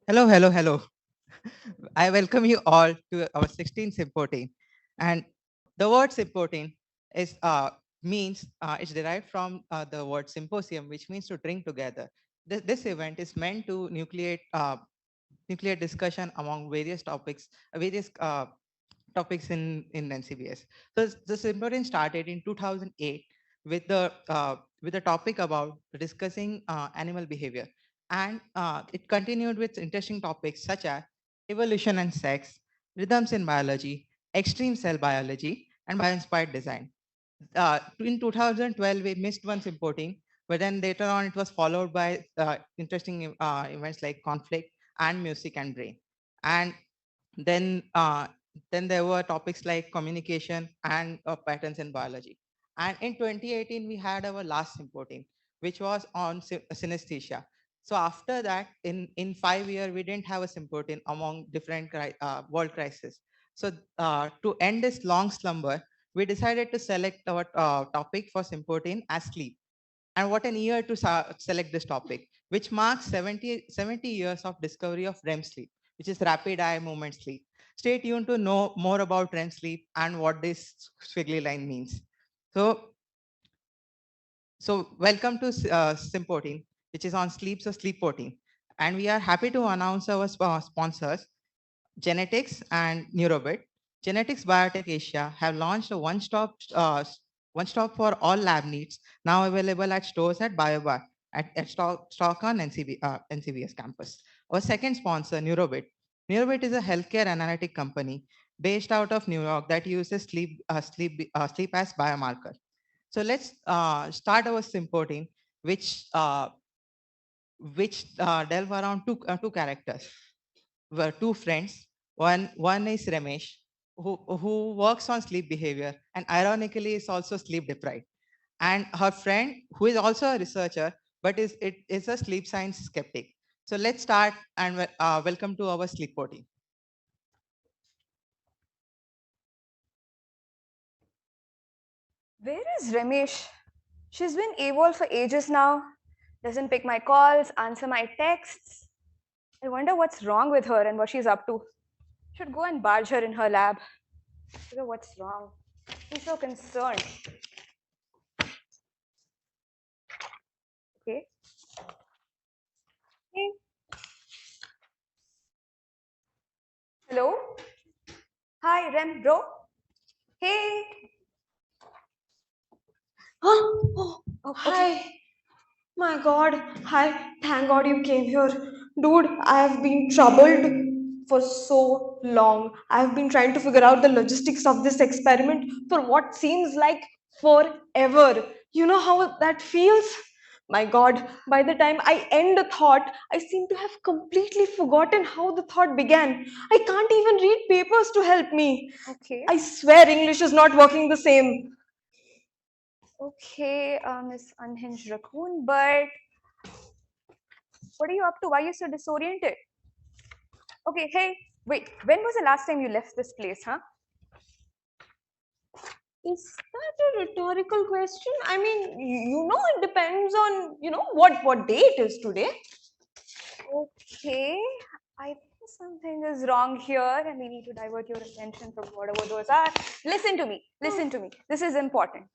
Hello, hello, hello. I welcome you all to our 16th Sympotein. And the word Sympotein is means it's derived from the word symposium, which means to drink together. This event is meant to nuclear discussion among various topics in NCBS. So the Sympotein started in 2008 with the topic about discussing animal behavior, and it continued with interesting topics such as evolution and sex, rhythms in biology, extreme cell biology, and bio-inspired design. In 2012, we missed one Sympotein, but then later on, it was followed by interesting events like conflict and music and brain. And then then there were topics like communication and patterns in biology. And in 2018, we had our last Sympotein, which was on synesthesia. So after that, in 5 years, we didn't have a Sympotein among different world crises. So to end this long slumber, we decided to select our topic for Sympotein as sleep. And what an year to select this topic, which marks 70 years of discovery of REM sleep, which is rapid eye movement sleep. Stay tuned to know more about REM sleep and what this squiggly line means. So, so welcome to Sympotein, which is on sleep, so sleep protein. And we are happy to announce our sponsors, Genetics and Neurobit. Genetics Biotech Asia have launched a one-stop for all lab needs, now available at stores at BioBar at stock on NCBS campus. Our second sponsor, Neurobit. Neurobit is a healthcare analytic company based out of New York that uses sleep as biomarker. So let's start our Sympotein, which delve around two characters, were two friends. One is Ramesh, who works on sleep behavior and ironically is also sleep deprived. And her friend, who is also a researcher, but is a sleep science skeptic. So let's start and welcome to our sleep party. Where is Ramesh? She's been AWOL for ages now. Doesn't pick my calls, answer my texts. I wonder what's wrong with her and what she's up to. Should go and barge her in her lab. Figure what's wrong. I'm so concerned. Okay. Hey. Hello? Hi, Rem, bro. Hey. Oh, Okay. hi. My God. Hi. Thank God you came here. Dude, I have been troubled for so long. I have been trying to figure out the logistics of this experiment for what seems like forever. You know how that feels? My God, by the time I end a thought, I seem to have completely forgotten how the thought began. I can't even read papers to help me. Okay. I swear English is not working the same. Okay, Miss Unhinged Raccoon, but what are you up to? Why are you so disoriented? Okay, hey, wait, when was the last time you left this place, huh? Is that a rhetorical question? I mean, it depends on, what day it is today. Okay, I think something is wrong here and we need to divert your attention from whatever those are. Listen to me, listen to me. This is important.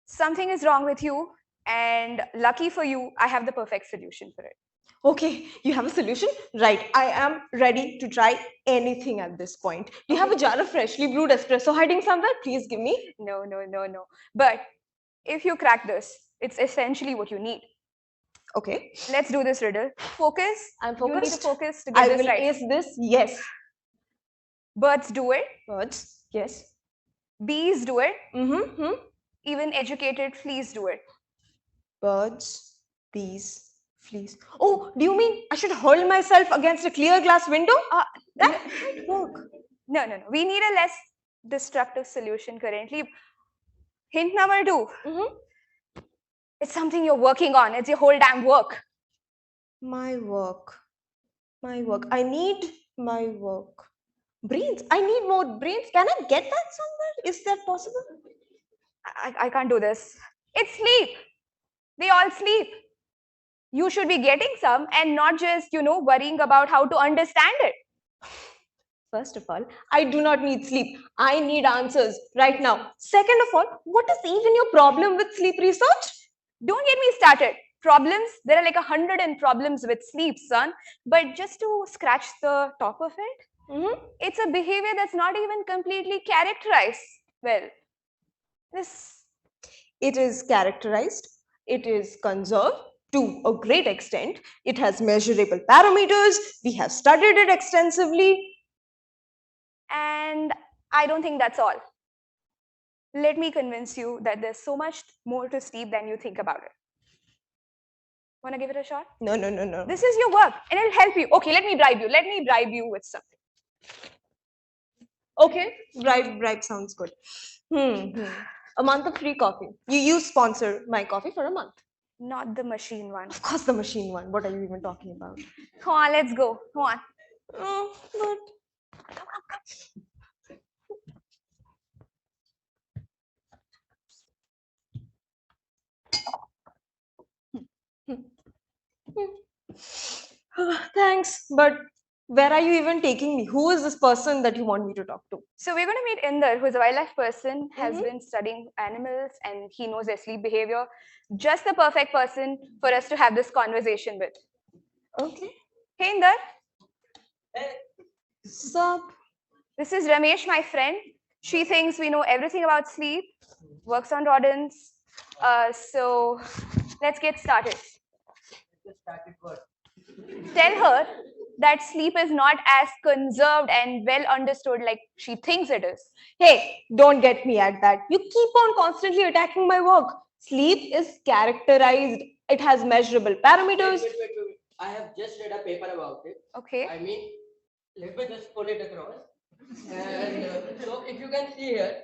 Something is wrong with you, and lucky for you, I have the perfect solution for it. Okay, you have a solution? Right, I am ready to try anything at this point. Do you have a jar of freshly brewed espresso hiding somewhere? Please give me. No, no, no, no. But if you crack this, it's essentially what you need. Okay, Let's do this riddle. Focus. I'm You need to focused. focus to I get this will right. ace this. Yes. Birds do it. Birds. Yes. Bees do it. Mm-hmm. Even educated fleas do it. Birds, bees, fleas. Oh, do you mean I should hurl myself against a clear glass window? That might work. No, no, no. We need a less destructive solution currently. Hint number 2. Mm-hmm. It's something you're working on. It's your whole damn work. My work. My work. I need my work. Brains. I need more brains. Can I get that somewhere? Is that possible? I can't do this. It's sleep. They all sleep. You should be getting some and not just, worrying about how to understand it. First of all, I do not need sleep. I need answers right now. Second of all, what is even your problem with sleep research? Don't get me started. Problems, there are like 100 and problems with sleep, son. But just to scratch the top of it, it's a behavior that's not even completely characterized. Well, this. It is characterized, it is conserved to a great extent, it has measurable parameters, we have studied it extensively. And I don't think that's all. Let me convince you that there's so much more to sleep than you think about it. Wanna give it a shot? No, no, no, no. This is your work and it'll help you. Okay, let me bribe you. Let me bribe you with something. Okay, bribe sounds good. A month of free coffee. You sponsor my coffee for a month. Not the machine one. Of course, the machine one. What are you even talking about? Come on, let's go. Come on. But thanks, but where are you even taking me? Who is this person that you want me to talk to? So we're going to meet Inder, who's a wildlife person, has been studying animals and he knows their sleep behavior. Just the perfect person for us to have this conversation with. Okay. Hey Inder. Sup? This is Ramesh, my friend. She thinks we know everything about sleep, works on rodents. So let's get started. Tell her that sleep is not as conserved and well understood like she thinks it is. Hey, don't get me at that. You keep on constantly attacking my work. Sleep is characterized. It has measurable parameters. Wait. I have just read a paper about it. Okay. I mean, let me just pull it across. And so if you can see here,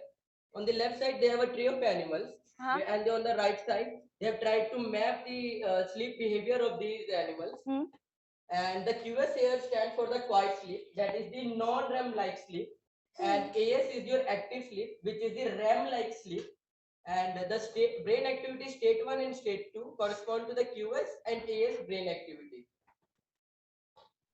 on the left side, they have a tree of animals. And on the right side, they have tried to map the sleep behavior of these animals. And the QS here stands for the quiet sleep, that is the non-REM like sleep. And AS is your active sleep, which is the REM like sleep. And the brain activity state 1 and state 2 correspond to the QS and AS brain activity.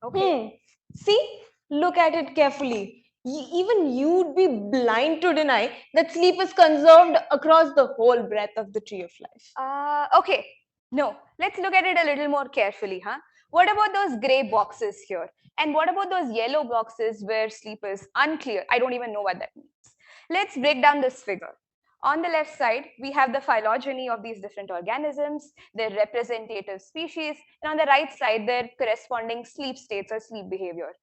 Okay. See, look at it carefully. Even you'd be blind to deny that sleep is conserved across the whole breadth of the tree of life. Okay. No, let's look at it a little more carefully, huh? What about those gray boxes here? And what about those yellow boxes where sleep is unclear? I don't even know what that means. Let's break down this figure. On the left side, we have the phylogeny of these different organisms, their representative species, and on the right side, their corresponding sleep states or sleep behavior.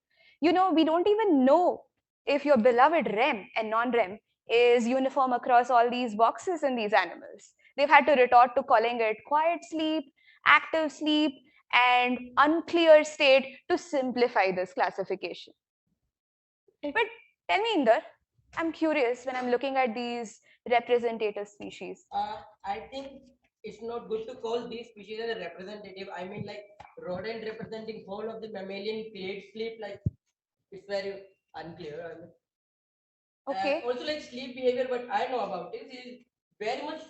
We don't even know if your beloved REM and non-REM is uniform across all these boxes in these animals. They've had to retort to calling it quiet sleep, active sleep, and unclear state to simplify this classification. But tell me, Inder, I'm curious when I'm looking at these representative species. I think it's not good to call these species as a representative. I mean, like rodent representing whole of the mammalian clade sleep, like it's very unclear. I mean. Okay. And also, like sleep behavior, what I know about it is very much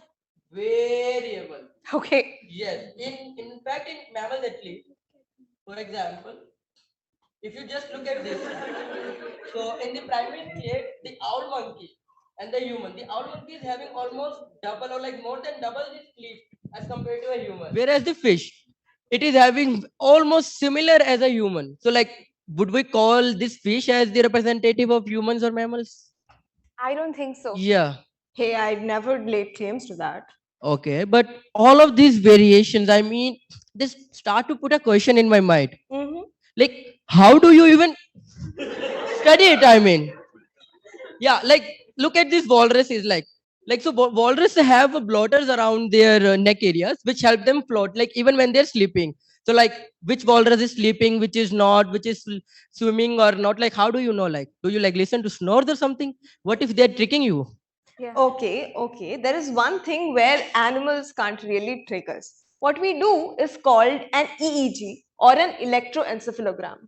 variable. Okay. Yes. In fact, in mammals at least, for example, if you just look at this, so in the primate clade, the owl monkey and the human, the owl monkey is having almost double or like more than double the sleep as compared to a human. Whereas the fish, it is having almost similar as a human. So like, would we call this fish as the representative of humans or mammals? I don't think so. Yeah. Hey, I'd never laid claims to that. Okay, but all of these variations, I mean, this start to put a question in my mind. Like, how do you even study it? I mean, yeah, like look at this walruses, like so walrus have bloaters around their neck areas, which help them float, like even when they're sleeping. So like, which walrus is sleeping, which is not, which is swimming or not? Like, how do you know? Like, do you like listen to snores or something? What if they're tricking you? Yeah. Okay. There is one thing where animals can't really trick us. What we do is called an EEG or an electroencephalogram.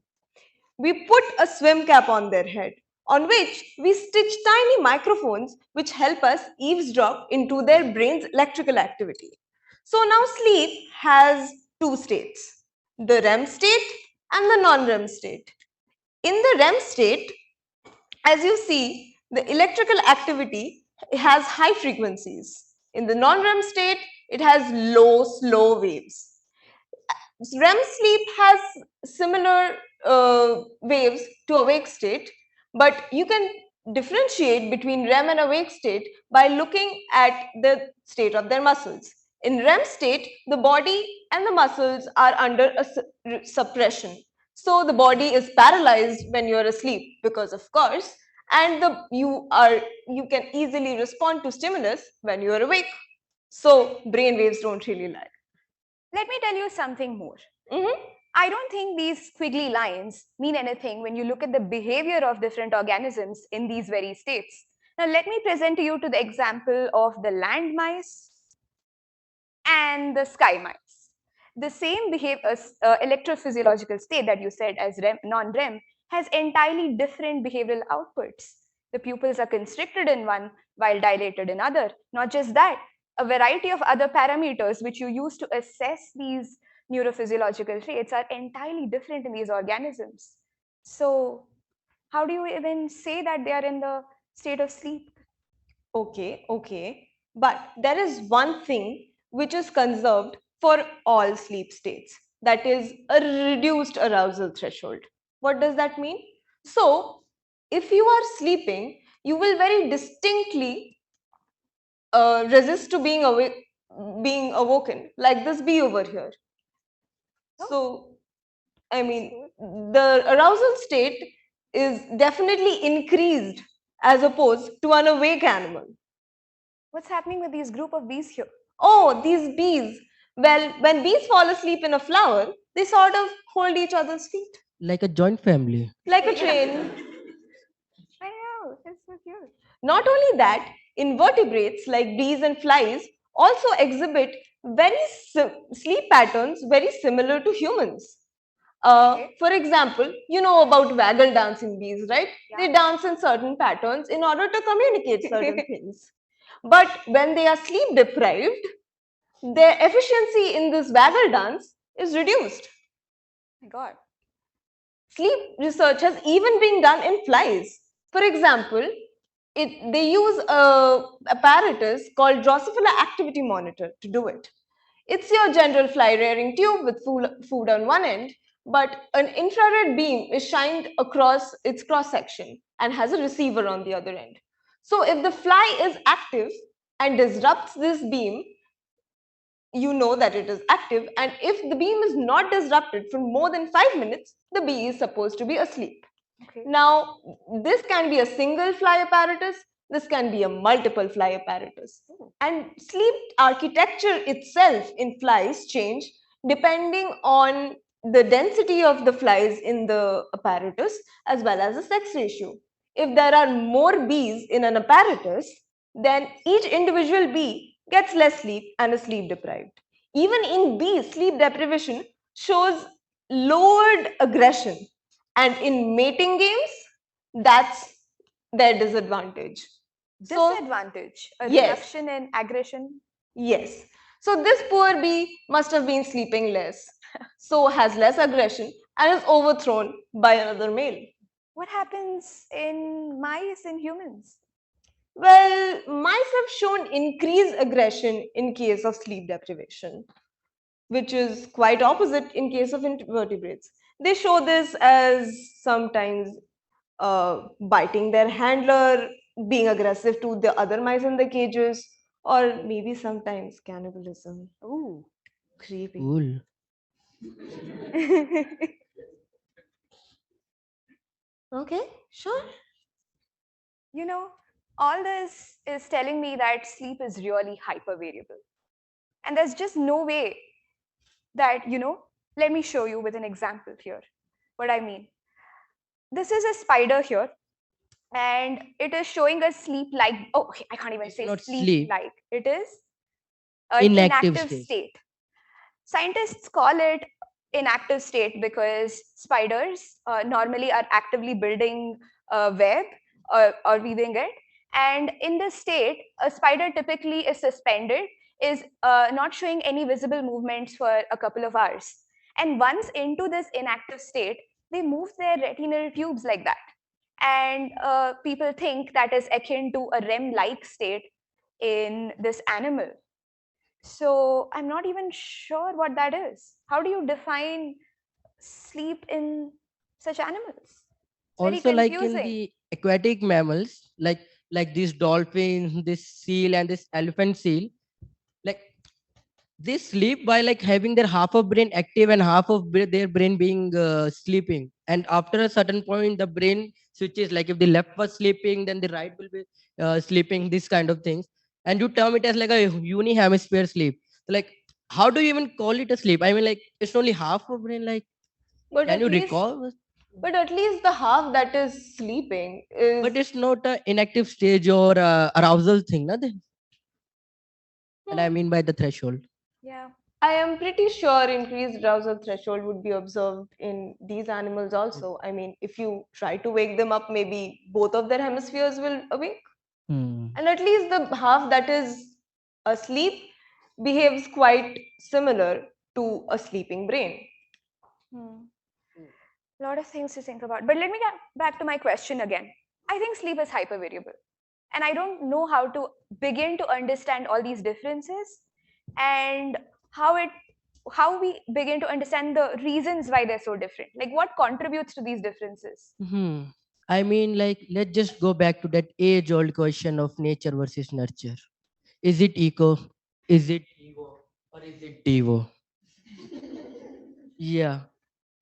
We put a swim cap on their head, on which we stitch tiny microphones which help us eavesdrop into their brain's electrical activity. So now sleep has two states, the REM state and the non-REM state. In the REM state, as you see, the electrical activity has high frequencies. In the non-REM state, it has low, slow waves. REM sleep has similar waves to awake state, but you can differentiate between REM and awake state by looking at the state of their muscles. In REM state, the body and the muscles are under a suppression. So the body is paralyzed when you're asleep because of course, and you can easily respond to stimulus when you're awake. So brain waves don't really lie. Let me tell you something more. Mm-hmm. I don't think these squiggly lines mean anything when you look at the behavior of different organisms in these very states. Now, let me present to you to the example of the land mice and the sky mice. The same electrophysiological state that you said as non-REM has entirely different behavioral outputs. The pupils are constricted in one while dilated in other. Not just that, a variety of other parameters which you use to assess these neurophysiological traits are entirely different in these organisms. So, how do you even say that they are in the state of sleep? Okay. But there is one thing which is conserved for all sleep states. That is a reduced arousal threshold. What does that mean? So, if you are sleeping, you will very distinctly resist to being awoken, like this bee over here. So, I mean, the arousal state is definitely increased as opposed to an awake animal. What's happening with these group of bees here? Oh, these bees. Well, when bees fall asleep in a flower, they sort of hold each other's feet. Like a joint family. Like a train. I know, it's so cute. Not only that, invertebrates like bees and flies also exhibit very sleep patterns very similar to humans. For example, you know about waggle dancing bees, right? Yeah. They dance in certain patterns in order to communicate certain things. But when they are sleep deprived, their efficiency in this waggle dance is reduced. My God. Sleep research has even been done in flies. For example, they use a apparatus called Drosophila Activity Monitor to do it. It's your general fly rearing tube with food on one end, but an infrared beam is shined across its cross section and has a receiver on the other end. So if the fly is active and disrupts this beam, you know that it is active, and if the beam is not disrupted for more than 5 minutes, the bee is supposed to be asleep. Okay. Now, this can be a single fly apparatus, this can be a multiple fly apparatus. And sleep architecture itself in flies change depending on the density of the flies in the apparatus as well as the sex ratio. If there are more bees in an apparatus, then each individual bee gets less sleep and is sleep deprived. Even in bees, sleep deprivation shows lowered aggression, and in mating games, that's their disadvantage. Disadvantage, a yes. reduction in aggression. Yes. So this poor bee must have been sleeping less, so has less aggression and is overthrown by another male. What happens in mice and humans? Well, mice have shown increased aggression in case of sleep deprivation, which is quite opposite in case of invertebrates. They show this as sometimes biting their handler, being aggressive to the other mice in the cages, or maybe sometimes cannibalism. Ooh. Creepy. Cool. Okay, sure. You know, all this is telling me that sleep is really hyper variable. And there's just no way that, let me show you with an example here what I mean. This is a spider here, and it is showing a sleep like, oh, okay, I can't even It's say not sleep sleep. like, it is an Inactive inactive state. state. Scientists call it inactive state because spiders normally are actively building a web or weaving it. And in this state, a spider typically is suspended is not showing any visible movements for a couple of hours. And once into this inactive state, they move their retinal tubes like that. And people think that is akin to a REM like state in this animal. So I'm not even sure what that is. How do you define sleep in such animals? It's very Also, like in confusing. the aquatic mammals, like this dolphin, this seal, and this elephant seal, like they sleep by like having their half of brain active and half of their brain being sleeping. And after a certain point, the brain switches. Like if the left was sleeping, then the right will be sleeping. This kind of things, and you term it as like a uni hemisphere sleep. So, like, how do you even call it a sleep? I mean, like it's only half of brain. Like, But can at you least, recall? but at least the half that is sleeping is. But it's not a inactive stage or arousal thing, nothing. And I Hmm, mean by the threshold. Yeah. I am pretty sure increased arousal threshold would be observed in these animals also. I mean, if you try to wake them up, maybe both of their hemispheres will awake. Hmm. And at least the half that is asleep behaves quite similar to a sleeping brain. Hmm. A lot of things to think about. But let me get back to my question again. I think sleep is hypervariable. And I don't know how to begin to understand all these differences and how it how we begin to understand the reasons why they're so different. Like what contributes to these differences? Hmm. I mean, like, let's just go back to that age old question of nature versus nurture. Is it eco? Is it ego? Or is it devo? Yeah.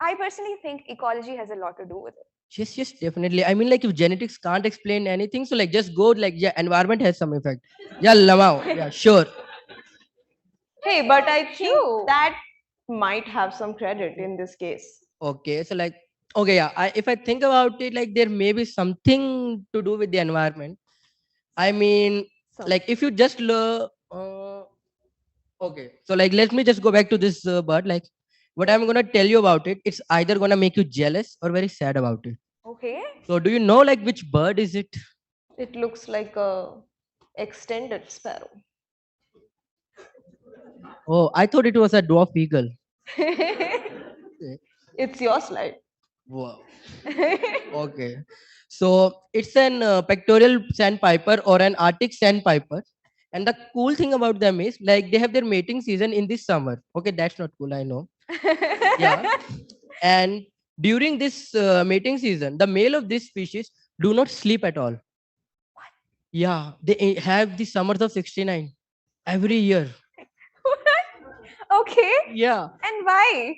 I personally think ecology has a lot to do with it. Yes, yes, definitely. I mean, like, if genetics can't explain anything, so like, just go, like, yeah, environment has some effect. Yeah, lamao. Yeah, sure. Hey, but I think True. that might have some credit in this case. Okay, so, like, okay, yeah. If I think about it, like, there may be something to do with the environment. I mean, Some. like, if you just okay, so like let me just go back to this bird. Like, what I'm gonna tell you about it, it's either gonna make you jealous or very sad about it. Okay. So, do you know like which bird is it? It looks like a extended sparrow. Oh, I thought it was a dwarf eagle. Okay. It's your slide. Wow. Okay. So it's an pectoral sandpiper or an Arctic sandpiper. And the cool thing about them is like they have their mating season in this summer. Okay, that's not cool, I know. Yeah. And during this mating season, the male of this species do not sleep at all. Yeah, they have the summers of 69 every year. Okay. Yeah. And why?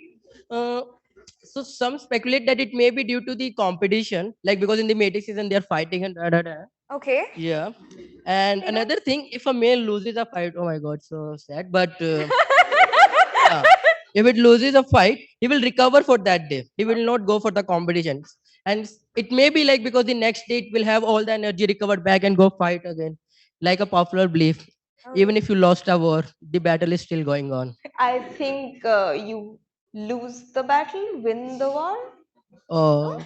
Uh, so some speculate that it may be due to the competition, like because in the mating season they are fighting and da, da, da. Okay. Yeah. And You know. another thing, if a male loses a fight, oh my god, so sad. But yeah, if it loses a fight, he will recover for that day. He will not go for the competitions. And it may be like because the next day it will have all the energy recovered back and go fight again. Like a popular belief. Even if you lost a war, the battle is still going on. I think you lose the battle, win the war. Uh,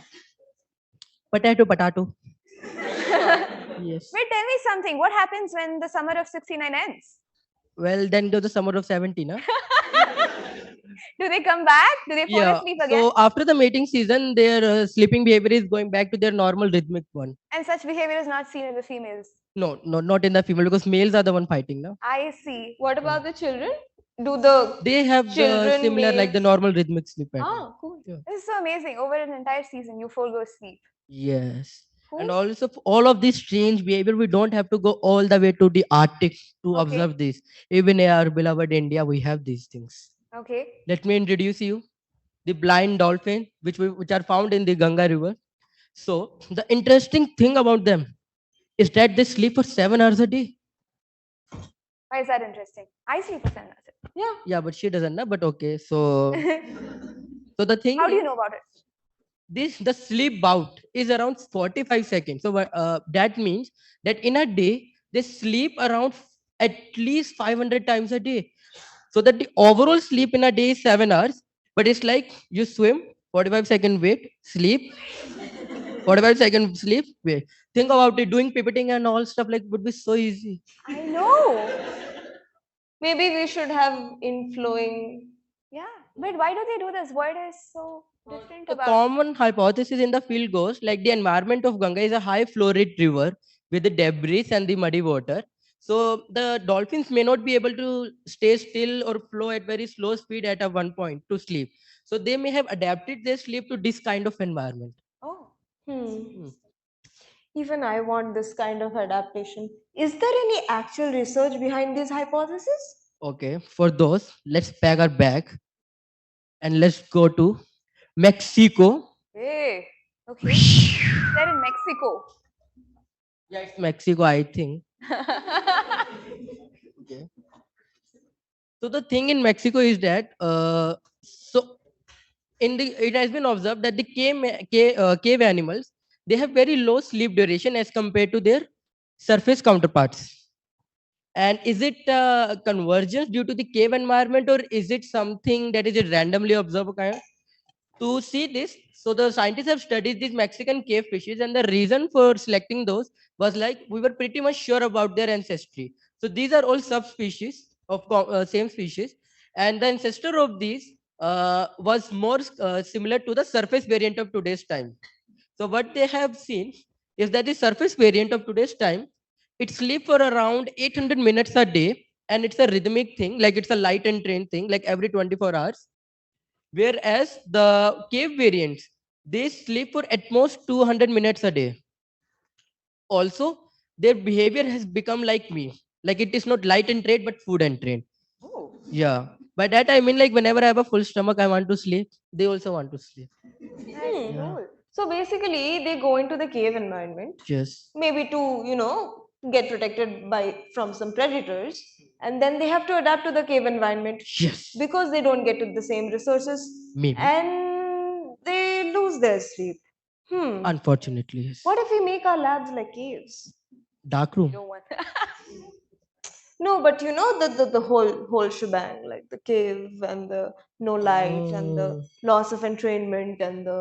potato, potato. Yes. Wait, tell me something. What happens when the summer of 69 ends? Well, then go the summer of 17, huh? Do they come back? Do they fall Yeah. asleep again? So after the mating season, their sleeping behavior is going back to their normal rhythmic one. And such behavior is not seen in the females. No, no, not in the female because males are the one fighting now. I see. What about the children? Do the They have the children similar like the males? normal rhythmic sleep pattern. Ah, cool. Yeah. This is so amazing. Over an entire season, you forego sleep. Yes. Cool. And also for all of this strange behavior, we don't have to go all the way to the Arctic to Okay. observe this. Even in our beloved India, we have these things. Okay. Let me introduce you the blind dolphin, which are found in the Ganga River. So the interesting thing about them is that they sleep for 7 hours a day. Why is that interesting? I sleep for 7 hours. Yeah. Yeah, but she doesn't know. But okay, so so the thing How do you is, know about it? the sleep bout is around 45 seconds. So that means that in a day they sleep around at least 500 times a day. So that the overall sleep in a day is 7 hours. But it's like you swim, 45-second wait, sleep, 45-second sleep, wait. Think about it. Doing pipetting and all stuff like would be so easy. I know. Maybe we should have inflowing. Yeah, but why do they do this? What is so different The about? common hypothesis in the field goes like the environment of Ganga is a high flow rate river with the debris and the muddy water. So the dolphins may not be able to stay still or flow at very slow speed at a one point to sleep. So they may have adapted their sleep to this kind of environment. Oh, Hmm. Hmm. Even I want this kind of adaptation. Is there any actual research behind this hypothesis? Okay, for those, let's pack our bag and let's go to Mexico. hey, okay. They're in Mexico. Yeah, it's Mexico, I think. Okay. So the thing in Mexico is that so in the it has been observed that the cave animals, they have very low sleep duration as compared to their surface counterparts. And is it convergence due to the cave environment, or is it something that is a randomly observed kind? To see this, so the scientists have studied these Mexican cave fishes, and the reason for selecting those was like we were pretty much sure about their ancestry. So these are all subspecies of same species, and the ancestor of these was more similar to the surface variant of today's time. So what they have seen is that the surface variant of today's time, it sleep for around 800 minutes a day, and it's a rhythmic thing, like it's a light and train thing, like every 24 hours. Whereas the cave variants, they sleep for at most 200 minutes a day. Also, their behavior has become like me. Like it is not light and trade, but food and trade. Oh, Yeah. By that I mean like whenever I have a full stomach, I want to sleep. They also want to sleep. that's Yeah. cool. So basically, they go into the cave environment, Yes. maybe to, get protected by from some predators, and then they have to adapt to the cave environment Yes. because they don't get to the same resources Maybe. and they lose their sleep. Unfortunately, yes. What if we make our labs like caves? Dark You room. don't want. No, but the whole shebang, like the cave and the no light and the Oh. loss of entrainment and the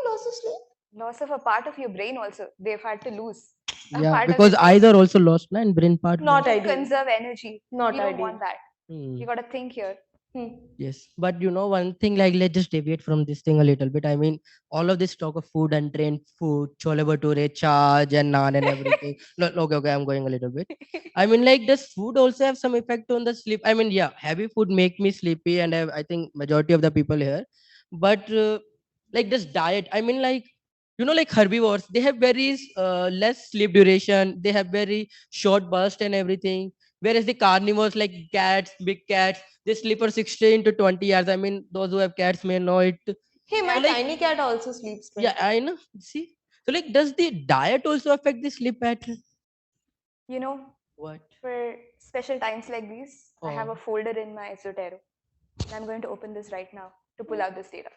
loss of sleep. Loss of a part of your brain also. They've had to lose a Yeah, part of because it eyes just are also lost, na, and brain part Not lost. to ideal. conserve energy. Not We don't ideal. want that. Hmm. You got to think here. Hmm. Yes, but you know one thing, like let's just deviate from this thing a little bit. I mean, all of this talk of food and train food, chole bhature, charge and naan and everything. No, okay, okay, I'm going a little bit. I mean, like, does food also have some effect on the sleep? I mean, yeah, heavy food make me sleepy, and I think majority of the people here. But like this diet, I mean, like like herbivores, they have very less sleep duration. They have very short burst and everything. Whereas the carnivores, like cats, big cats, they sleep for 16 to 20 hours. I mean, those who have cats may know it. Hey, So, my Yeah. like, tiny cat also sleeps yeah, 20. I know. See? So, like, does the diet also affect the sleep pattern? You know, What? for special times like these, I have a Oh. folder in my Zotero. And I'm going to open this right now to pull out this data.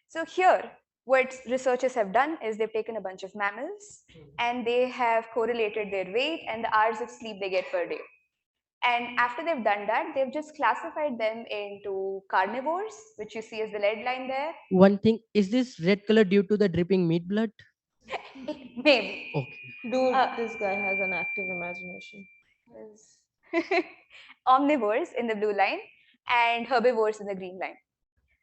So here, what researchers have done is they've taken a bunch of mammals and they have correlated their weight and the hours of sleep they get per day. And after they've done that, they've just classified them into carnivores, which you see as the red line there. One thing, is this red color due to the dripping meat blood? Maybe. Okay. Dude, Uh, this guy has an active imagination. is omnivores in the blue line and herbivores in the green line.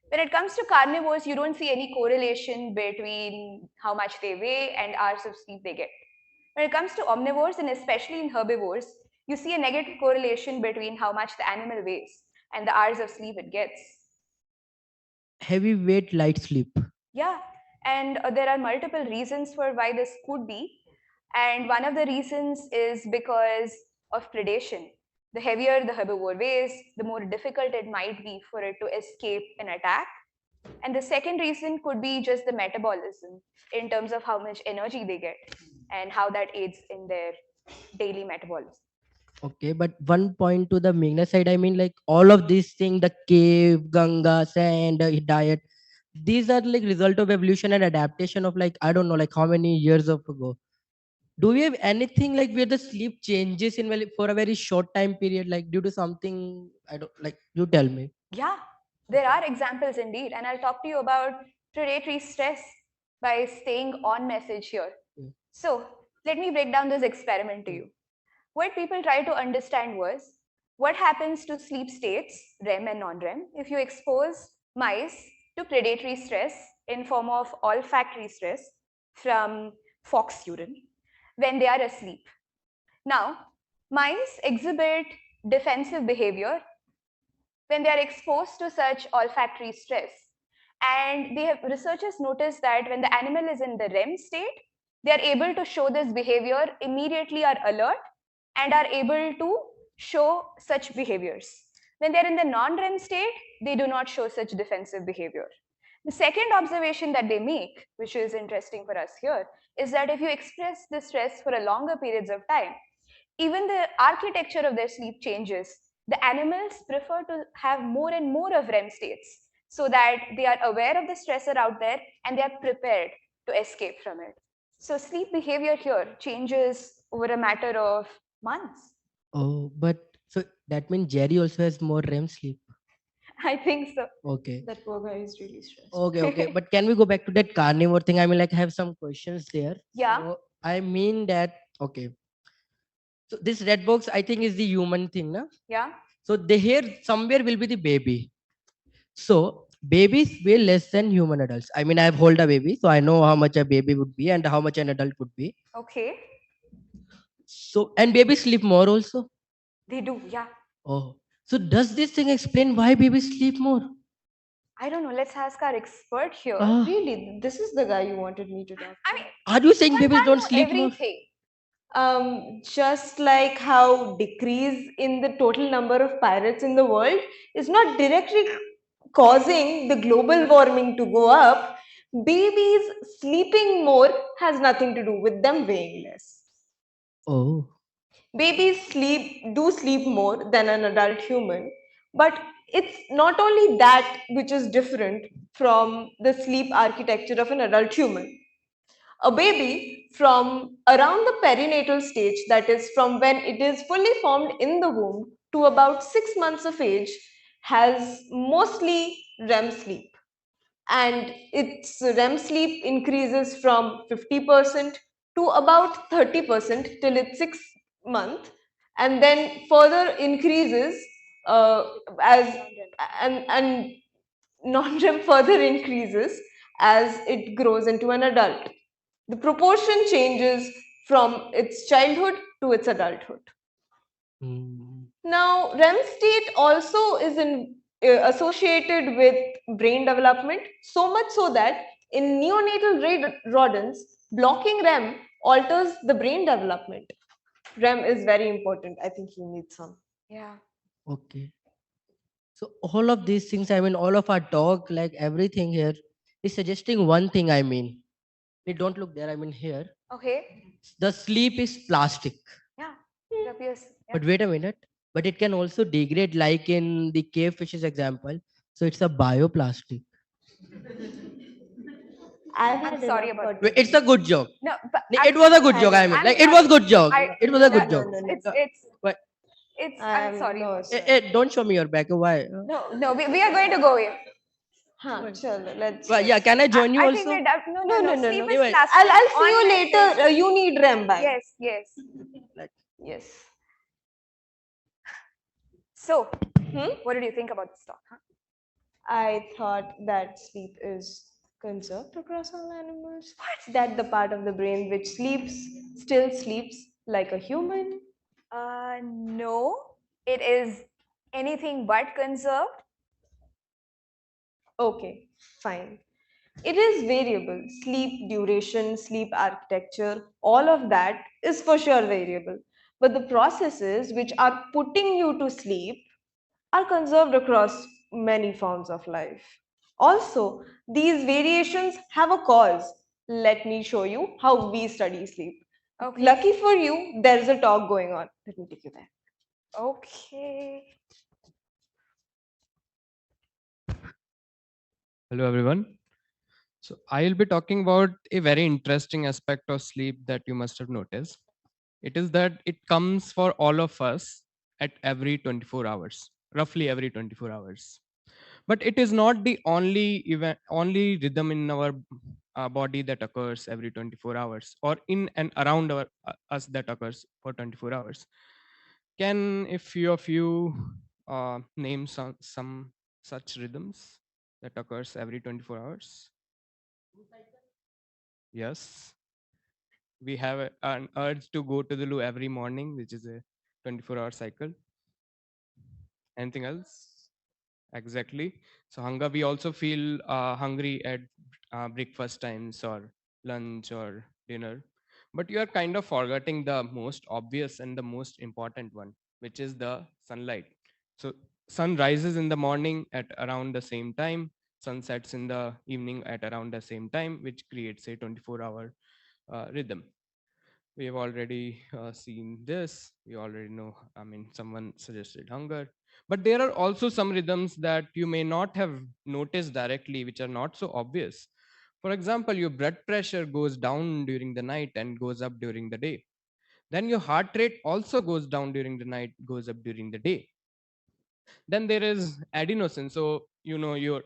When it comes to carnivores, you don't see any correlation between how much they weigh and hours of sleep they get. When it comes to omnivores, and especially in herbivores, you see a negative correlation between how much the animal weighs and the hours of sleep it gets. Heavyweight light sleep. Yeah, and there are multiple reasons for why this could be. And one of the reasons is because of predation. The heavier the herbivore weighs, the more difficult it might be for it to escape an attack. And the second reason could be just the metabolism in terms of how much energy they get and how that aids in their daily metabolism. Okay, but one point to the Meghna side, I mean, like all of these things, the cave, Ganga, sand, diet, these are like result of evolution and adaptation of like, I don't know, like how many years of ago. Do we have anything like where the sleep changes in for a very short time period, like due to something, I don't like, you tell me. Yeah, there are examples indeed. And I'll talk to you about predatory stress by staying on message here. Mm. So let me break down this experiment to you. What people tried to understand was What happens to sleep states, REM and non-REM, if you expose mice to predatory stress in form of olfactory stress from fox urine when they are asleep? Now, mice exhibit defensive behavior when they are exposed to such olfactory stress. And researchers noticed that when the animal is in the REM state, they are able to show this behavior, immediately are alert, and are able to show such behaviors. When they're in the non-REM state, they do not show such defensive behavior. The second observation that they make, which is interesting for us here, is that if you express the stress for a longer periods of time, even the architecture of their sleep changes. The animals prefer to have more and more of REM states so that they are aware of the stressor out there and they are prepared to escape from it. So sleep behavior here changes over a matter of months. Oh, but so that means Jerry also has more REM sleep. I think so. Okay. That poor guy is really stressed. Okay. But can we go back to that carnivore thing? I mean, like, I have some questions there. Yeah. So, I mean that, okay. So this red box, I think, is the human thing, na? Yeah. So the here somewhere will be the baby. So babies weigh less than human adults. I mean, I've hold a baby, so I know how much a baby would be and how much an adult would be. Okay. So and babies sleep more also. They do. Yeah. Oh, so does this thing explain why babies sleep more? I don't know. Let's ask our expert here. Ah, Really, this is the guy you wanted me to talk I to. mean, are you saying one babies can't don't know sleep more? everything. Just like how decrease in the total number of pirates in the world is not directly causing the global warming to go up, babies sleeping more has nothing to do with them weighing less. Oh, Babies do sleep more than an adult human, but it's not only that which is different from the sleep architecture of an adult human. A baby from around the perinatal stage, that is from when it is fully formed in the womb to about 6 months of age, has mostly REM sleep, and its REM sleep increases from 50% to about 30% till its 6 month, and then further increases as and non-REM further increases as it grows into an adult. The proportion changes from its childhood to its adulthood. hmm. Now, REM state also is associated with brain development, so much so that in neonatal rodents, blocking REM alters the brain development. REM is very important. I think you need some. Yeah. Okay. So all of these things, I mean, all of our talk, like everything here, is suggesting one thing. I mean, they don't look there. I mean, here, Okay. the sleep is plastic. Yeah. It appears. Yeah. But wait a minute. But it can also degrade, like in the cave fishes example. So it's a bioplastic. I've I'm had sorry enough about for Wait, it's a today. good joke. No, but It was a good joke. I mean, I'm like it was sorry. good joke. It was a No, good joke. It's But I'm sorry. No, about sir. don't show me your back. Why? No, we are going to go here. Huh, chalo, let's. Well, yeah. Can I join you I think also? we're done. No. Sleep is Anyway, plastic. I'll see you On later. message. You need REM. Bye. Yes. Like, Yes. So, what did you think about this talk? Huh? I thought that sleep is conserved across all animals. What? That the part of the brain which sleeps still sleeps like a human. No, it is anything but conserved. Okay, fine. It is variable. Sleep duration, sleep architecture, all of that is for sure variable. But the processes which are putting you to sleep are conserved across many forms of life. Also, these variations have a cause. Let me show you how we study sleep. Okay. Lucky for you, there's a talk going on. Let me take you there. Okay. Hello, everyone. So, I'll be talking about a very interesting aspect of sleep that you must have noticed. It is that it comes for all of us at every 24 hours, roughly every 24 hours. But it is not the only rhythm in our body that occurs every 24 hours or in and around us that occurs for 24 hours. Can a few of you name some such rhythms that occurs every 24 hours? Yes, we have an urge to go to the loo every morning, which is a 24-hour cycle. Anything else? Exactly. So hunger, we also feel hungry at breakfast times or lunch or dinner. But you are kind of forgetting the most obvious and the most important one, which is the sunlight. So sun rises in the morning at around the same time, sun sets in the evening at around the same time, which creates a 24-hour rhythm. We have already seen this. We already know, I mean, someone suggested hunger. But there are also some rhythms that you may not have noticed directly, which are not so obvious. For example, your blood pressure goes down during the night and goes up during the day. Then your heart rate also goes down during the night, goes up during the day. Then there is adenosine. So you know your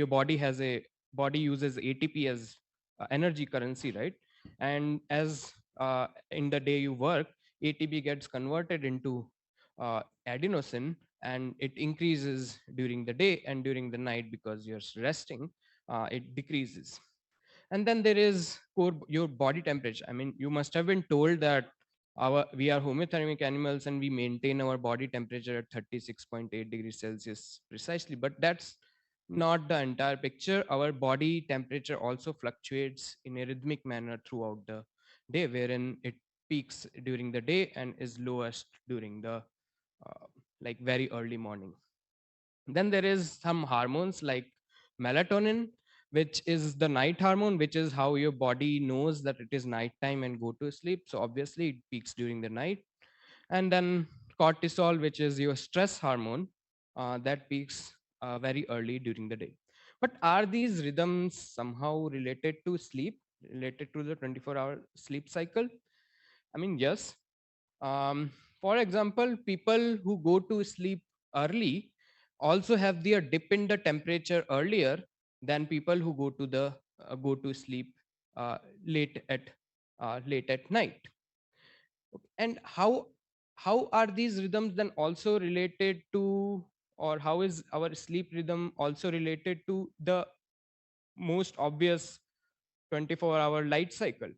body has a body uses ATP as energy currency, right? And as in the day you work, ATP gets converted into adenosine, and it increases during the day, and during the night, because you're resting, it decreases. And then there is your body temperature. I mean, you must have been told that we are homothermic animals and we maintain our body temperature at 36.8 degrees Celsius precisely, but that's not the entire picture. Our body temperature also fluctuates in a rhythmic manner throughout the day, wherein it peaks during the day and is lowest during the like very early morning. Then there is some hormones like melatonin, which is the night hormone, which is how your body knows that it is night time and go to sleep. So obviously it peaks during the night. And then cortisol, which is your stress hormone, that peaks very early during the day. But are these rhythms somehow related to sleep, related to the 24-hour sleep cycle? I mean, yes. For example, people who go to sleep early also have their dip in the temperature earlier than people who go to sleep uh, late at late at night. And how are these rhythms then also related to, or how is our sleep rhythm also related to the most obvious 24-hour light cycle?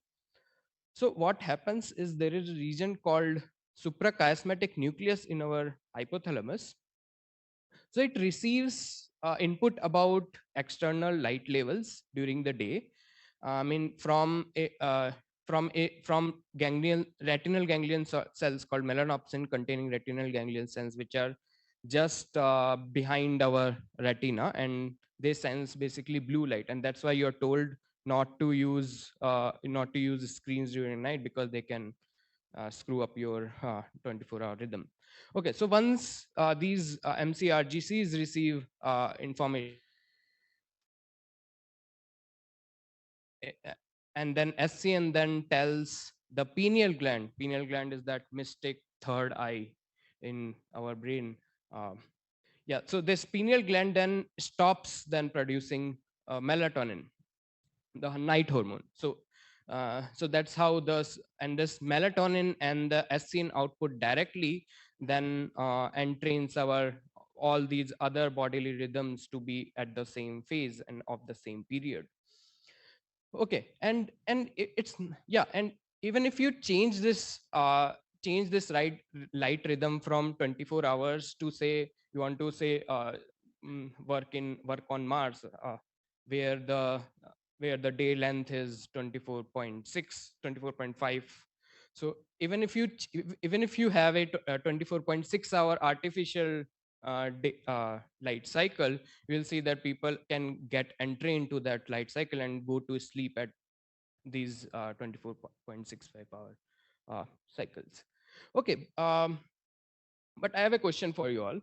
So what happens is there is a region called suprachiasmatic nucleus in our hypothalamus. So it receives input about external light levels during the day. I mean, from ganglion retinal ganglion cells called melanopsin containing retinal ganglion cells, which are just behind our retina, and they sense basically blue light, and that's why you're told not to use screens during night, because they can screw up your 24-hour rhythm. Okay, so once these MCRGCs receive information, and then SCN then tells the pineal gland. Pineal gland is that mystic third eye in our brain. Um, yeah, so this pineal gland then stops then producing melatonin, the night hormone. So that's how this melatonin and the escin output directly then entrains our all these other bodily rhythms to be at the same phase and of the same period. Okay, and yeah, and even if you change this light rhythm from 24 hours to, say, you want to say work on Mars, where the where the day length is 24.6, 24.5. So even if you have a 24.6 hour artificial light cycle, you will see that people can get entry into that light cycle and go to sleep at these 24.65 hour cycles. Okay, but I have a question for you all.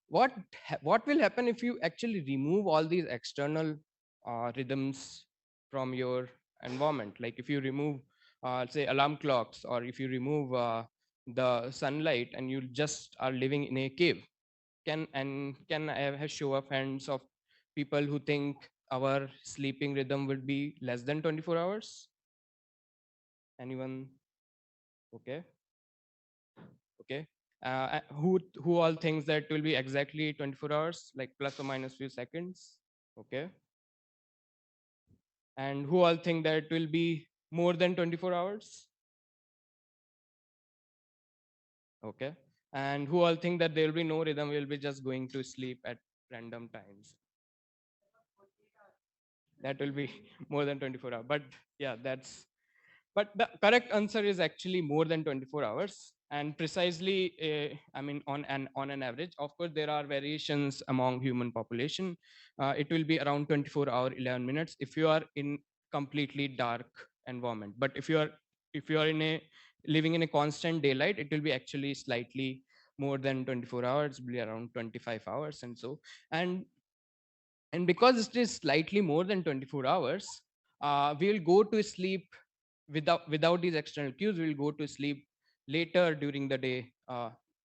What will happen if you actually remove all these external rhythms from your environment? Like if you remove, say, alarm clocks, or if you remove the sunlight, and you just are living in a cave. Can I have a show of hands of people who think our sleeping rhythm would be less than 24 hours? Anyone? Okay. Okay. Who all thinks that will be exactly 24 hours, like plus or minus few seconds? Okay. And who all think that it will be more than 24 hours? Okay. And who all think that there will be no rhythm, we'll be just going to sleep at random times? That will be more than 24 hours. But yeah, but the correct answer is actually more than 24 hours. And precisely, I mean, on an average, of course, there are variations among human population. It will be around 24 hour 11 minutes if you are in completely dark environment. But if you are in a living in a constant daylight, it will be actually slightly more than 24 hours, be around 25 hours and so. And because it is slightly more than 24 hours, we will go to sleep without these external cues. We will go to sleep later during the day,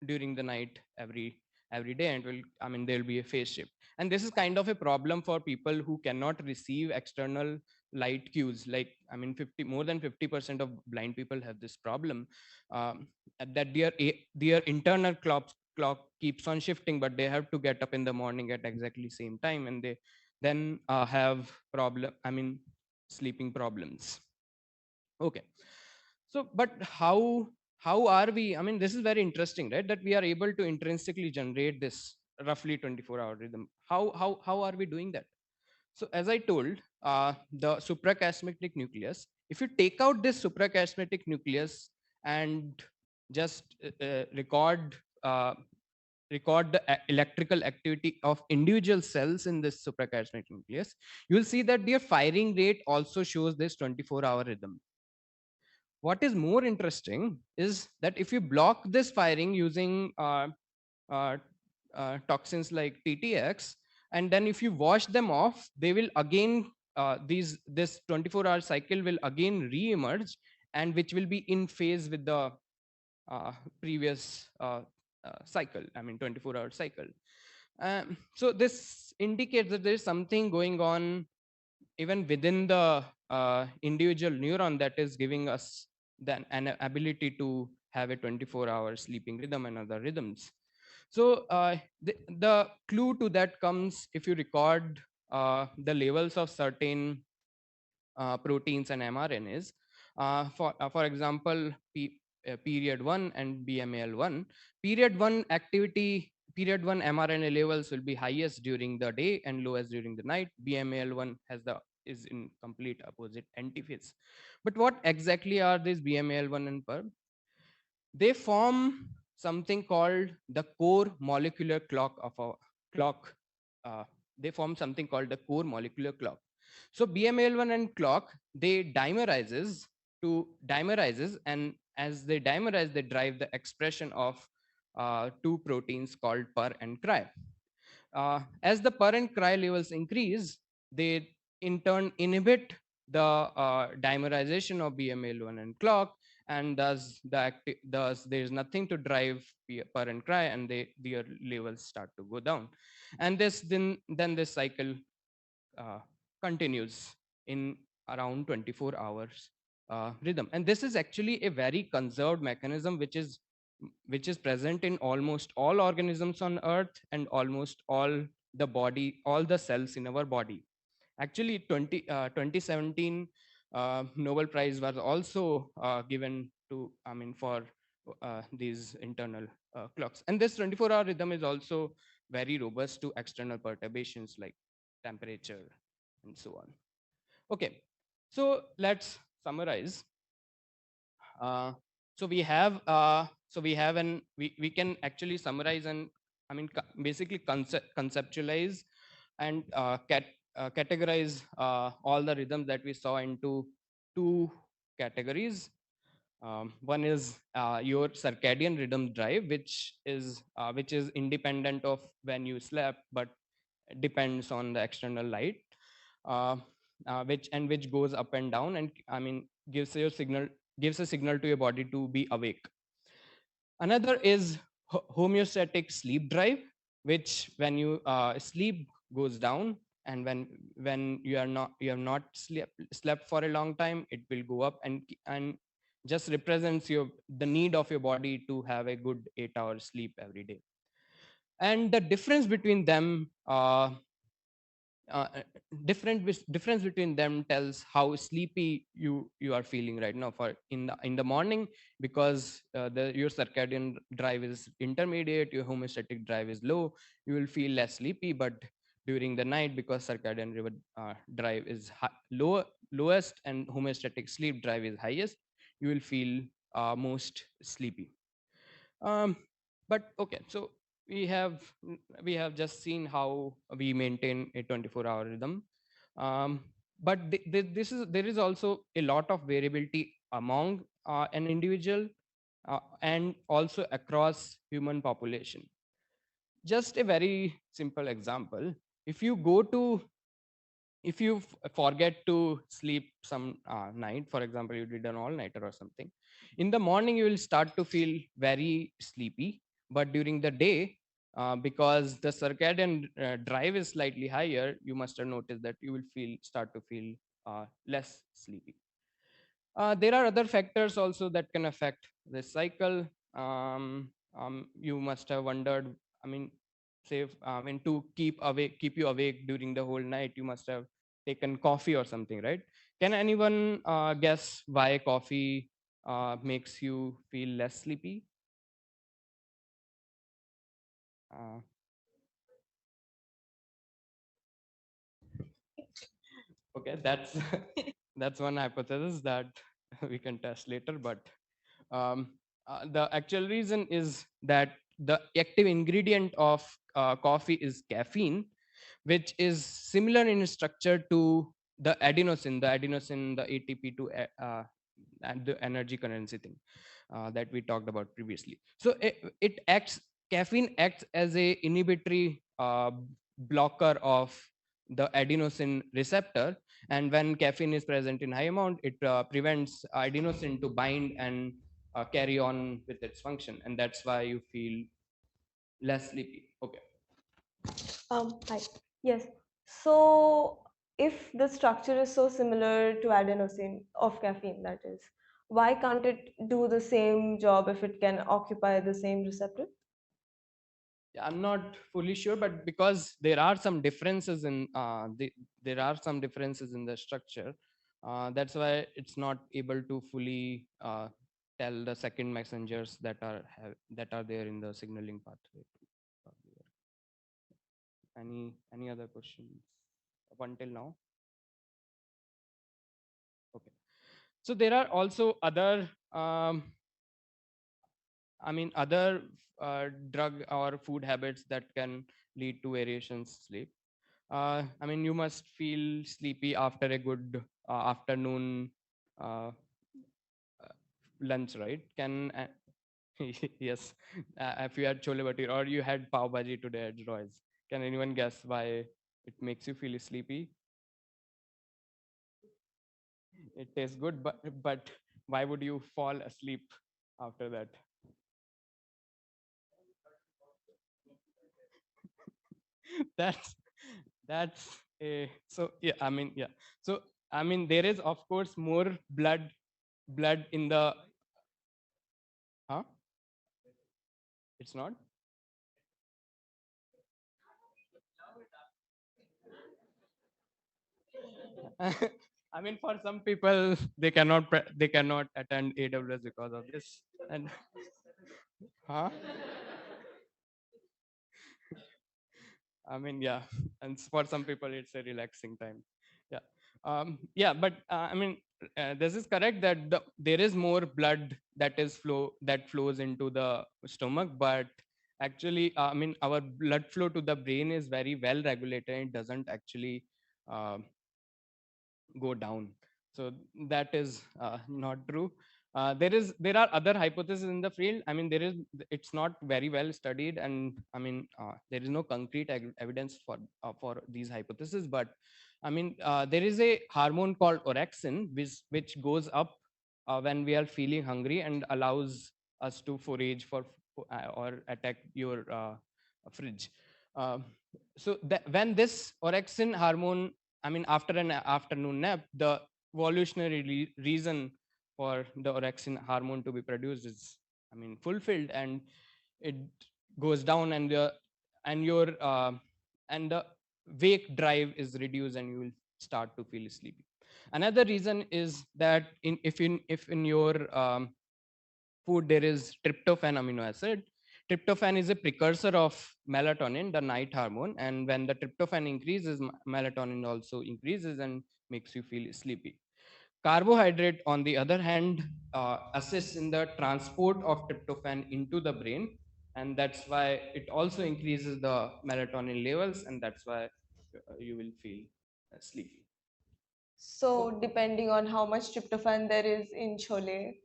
during the night, every day, and will I mean there will be a phase shift. And this is kind of a problem for people who cannot receive external light cues. Like, I mean, more than 50% of blind people have this problem, um, that their internal clock keeps on shifting, but they have to get up in the morning at exactly same time, and they then have sleeping problems. Okay. So, but how are we? I mean, this is very interesting, right? That we are able to intrinsically generate this roughly 24-hour rhythm. How are we doing that? So, as I told, the suprachiasmatic nucleus. If you take out this suprachiasmatic nucleus and just uh, record the electrical activity of individual cells in this suprachiasmatic nucleus, you will see that their firing rate also shows this 24-hour rhythm. What is more interesting is that if you block this firing using uh, toxins like TTX, and then if you wash them off, they will again this 24-hour cycle will again re-emerge, and which will be in phase with the uh, previous cycle. I mean, 24-hour cycle. So this indicates that there is something going on even within the individual neuron that is giving us then an ability to have a 24-hour sleeping rhythm and other rhythms. So the clue to that comes if you record the levels of certain proteins and mRNAs. For example, period 1 and BMAL1. Period 1 mRNA levels will be highest during the day and lowest during the night. BMAL1 is in complete opposite antiphase. But what exactly are these BMAL1 and PERB? They form something called the core molecular clock of a clock. Uh, they form something called the core molecular clock. So BMAL1 and clock, they dimerizes, and as they dimerize, they drive the expression of two proteins called PER and CRY. As the PER and CRY levels increase, they in turn inhibit the dimerization of BMAL1 and clock, and thus there is nothing to drive PER and CRY, and their levels start to go down, and then this cycle uh, continues in around 24 hours rhythm. And this is actually a very conserved mechanism which is present in almost all organisms on earth and almost all the cells in our body. Actually 2017 Nobel Prize was also given to for these internal clocks. And this 24-hour rhythm is also very robust to external perturbations like temperature and so on. Okay, so let's summarize. uh, we can actually summarize and basically conceptualize and categorize all the rhythms that we saw into two categories. One is your circadian rhythm drive, which is independent of when you slept, but depends on the external light, uh, which goes up and down, and gives a signal to your body to be awake. Another is homeostatic sleep drive, which when you sleep goes down, and when you have not slept for a long time, it will go up, and just represents the need of your body to have a good 8 hours sleep every day. And the difference between them, uh, uh, difference between them tells how sleepy you are feeling right now. For in the morning, because your circadian drive is intermediate, your homeostatic drive is low, you will feel less sleepy. But during the night, because circadian drive is lowest and homeostatic sleep drive is highest, you will feel most sleepy. um, but okay, so we have we have just seen how we maintain a 24-hour rhythm. um, but there is also a lot of variability among an individual, and also across human population. Just a very simple example: if you go to if you forget to sleep some night, for example, you did an all nighter or something, in the morning you will start to feel very sleepy. But during the day, because the circadian drive is slightly higher, you must have noticed that you will start to feel less sleepy. There are other factors also that can affect this cycle. You must have wondered, I mean, say, to keep you awake during the whole night, you must have taken coffee or something, right? Can anyone guess why coffee makes you feel less sleepy? Uh, okay, that's that's one hypothesis that we can test later. But um, the actual reason is that the active ingredient of coffee is caffeine, which is similar in structure to the adenosine, the ATP to and the energy currency thing that we talked about previously. So caffeine acts as a inhibitory blocker of the adenosine receptor, and when caffeine is present in high amount, it prevents adenosine to bind and carry on with its function, and that's why you feel less sleepy. Okay. Hi. Yes. So, if the structure is so similar to adenosine of caffeine, that is, why can't it do the same job if it can occupy the same receptor? Yeah, I'm not fully sure, but because there are some differences in there are some differences in the structure, that's why it's not able to fully tell the second messengers that are there in the signaling pathway. Any other questions up until now? Okay. So there are also other other drug or food habits that can lead to variations sleep. You must feel sleepy after a good afternoon uh, uh, lunch, right? Yes, if you had chole bhature or you had pav bhaji today at Roy's, can anyone guess why it makes you feel sleepy? It tastes good, but why would you fall asleep after that? that's that's a so yeah. So there is of course more blood in the huh? It's not. For some people, they cannot attend AWS because of this. And huh? Yeah, and for some people, it's a relaxing time. Yeah, yeah, but this is correct that there is more blood that flows into the stomach, but actually, our blood flow to the brain is very well regulated. It doesn't actually um go down. So that is not true. There are other hypotheses in the field. It's not very well studied, and there is no concrete evidence for these hypotheses. But there is a hormone called orexin, which goes up when we are feeling hungry and allows us to forage or attack your fridge. Um when this orexin hormone, after an afternoon nap, the reason for the orexin hormone to be produced is, I mean, fulfilled, and it goes down, and the wake drive is reduced, and you will start to feel sleepy. Another reason is that if in your food there is tryptophan amino acid. Tryptophan is a precursor of melatonin, the night hormone, and when the tryptophan increases, melatonin also increases and makes you feel sleepy. Carbohydrate, on the other hand, assists in the transport of tryptophan into the brain, and that's why it also increases the melatonin levels, and that's why you will feel sleepy. So, depending on how much tryptophan there is in chole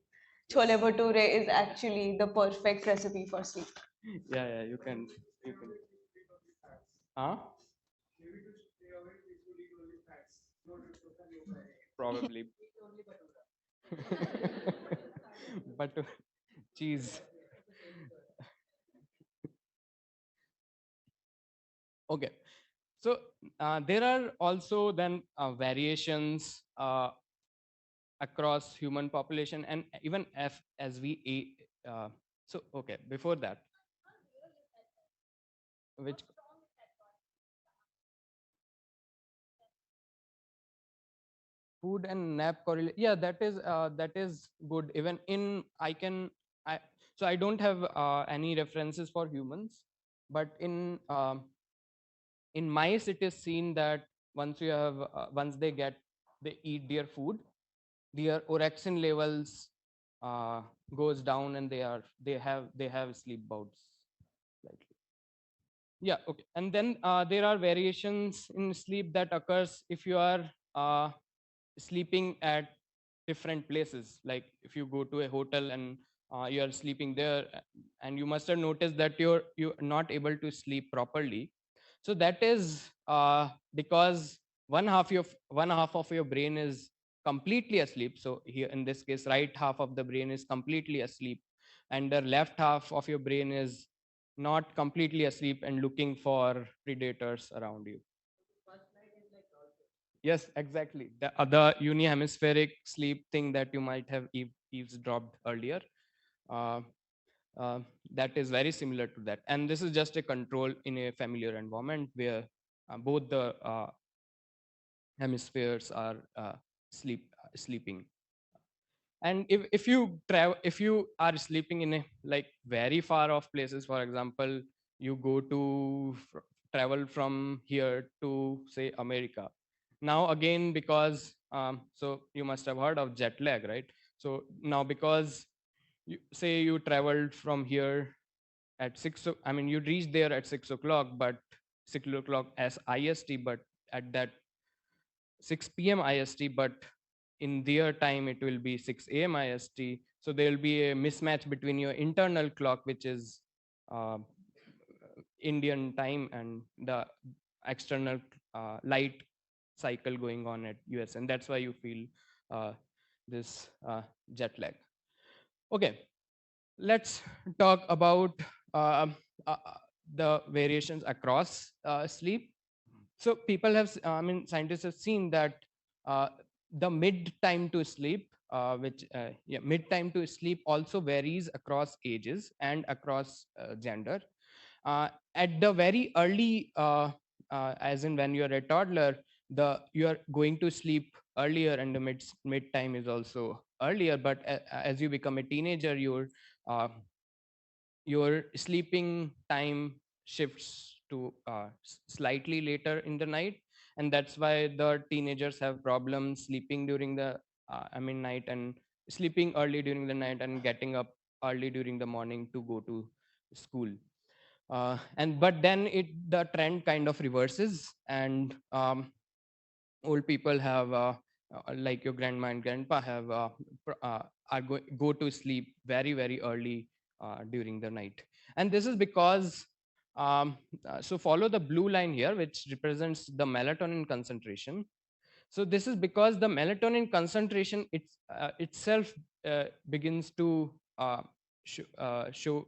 bhature is actually the perfect recipe for sleep. Yeah, yeah, you can. Huh? Probably. But cheese. Okay. So there are also then variations across human population, and even as we age. So okay, before that, which food and nap correlate? Yeah, that is good. Even in I so I don't have any references for humans, but in mice it is seen that once they eat their food, their orexin levels goes down, and they have sleep bouts slightly. Yeah, okay. And then there are variations in sleep that occurs if you are uh, sleeping at different places. Like if you go to a hotel and you are sleeping there, and you must have noticed that you're not able to sleep properly. So that is because one half of your brain is completely asleep. So here in this case, right half of the brain is completely asleep, and the left half of your brain is not completely asleep and looking for predators around you. Yes, exactly. The other unihemispheric sleep thing that you might have eavesdropped earlier, uh, uh, that is very similar to that. And this is just a control in a familiar environment where both the hemispheres are sleeping. And if you are sleeping in a like very far off places, for example, you go to travel from here to say America. Now again, because so you must have heard of jet lag, right? So now because you traveled from here at I mean you reached there at 6 o'clock, but 6 o'clock as IST, but at that 6 p.m. IST, but in their time it will be 6 a.m. IST. So there will be a mismatch between your internal clock, which is uh, Indian time, and the external light cycle going on at US, and that's why you feel uh, this jet lag. Okay, let's talk about uh, uh, the variations across sleep. So people I mean, scientists have seen that uh, the mid time to sleep, mid time to sleep also varies across ages and across gender. At the very early, as in when you're a toddler, you're going to sleep earlier, and the mid time is also earlier. But as you become a teenager, uh, your sleeping time shifts to slightly later in the night, and that's why the teenagers have problems sleeping during the night, and sleeping early during the night and getting up early during the morning to go to school. And but then the trend kind of reverses, and old people have like your grandma and grandpa have go to sleep very very early during the night. And this is because so follow the blue line here, which represents the melatonin concentration. So this is because the melatonin concentration itself begins to show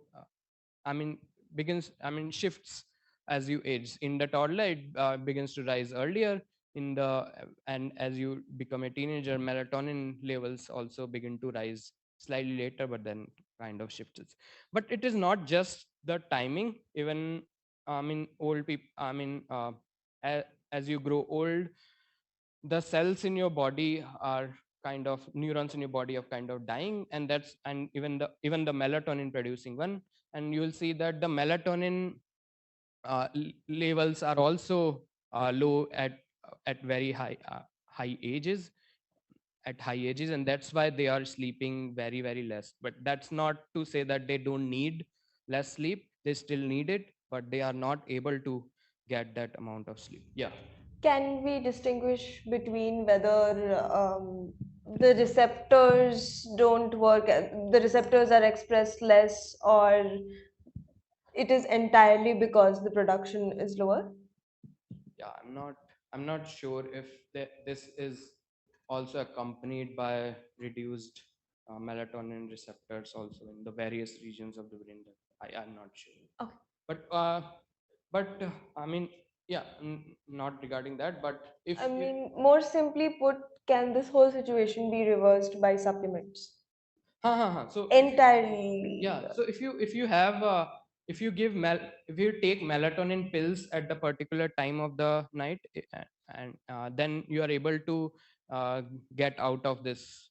I mean shifts as you age. In the toddler it begins to rise earlier, in the and as you become a teenager, melatonin levels also begin to rise slightly later, but then kind of shifts. But it is not just the timing. Even old people, as, as you grow old, the cells in your body are kind of neurons in your body are kind of dying, and that's and even the melatonin producing one, and you'll see that the melatonin levels are also low at very high ages at high ages, and that's why they are sleeping very less. But that's not to say that they don't need less sleep. They still need it, but they are not able to get that amount of sleep. Yeah. Can we distinguish between whether the receptors don't work, the receptors are expressed less, or it is entirely because the production is lower? Yeah, I'm not sure if this is also accompanied by reduced melatonin receptors also in the various regions of the brain. That I'm not sure. Okay. But I mean, yeah, not regarding that, but I if mean, more simply put, can this whole situation be reversed by supplements? so if you, Entirely. yeah, so if you have if you give if you take melatonin pills at the particular time of the night, and then you are able to get out of this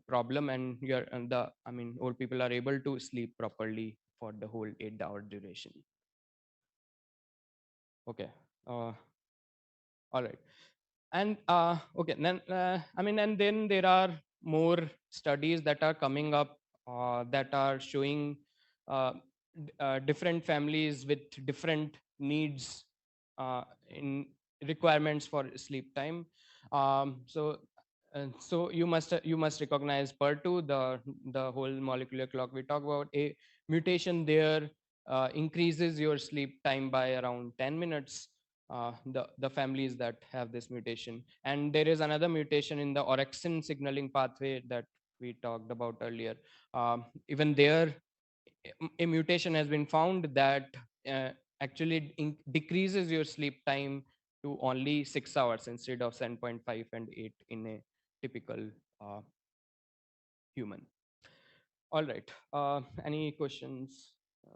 problem, and you're and the I mean old people are able to sleep properly for the whole 8 hour duration. Okay. All right. And okay, then and then there are more studies that are coming up that are showing different families with different needs in requirements for sleep time. So you must recognize per2, the whole molecular clock we talk about. A mutation there increases your sleep time by around 10 minutes, the families that have this mutation. And there is another mutation in the orexin signaling pathway that we talked about earlier. Even there, a mutation has been found that actually decreases your sleep time to only 6 hours instead of 7.5 and 8 in a typical uh, human. All right. Any questions? Uh,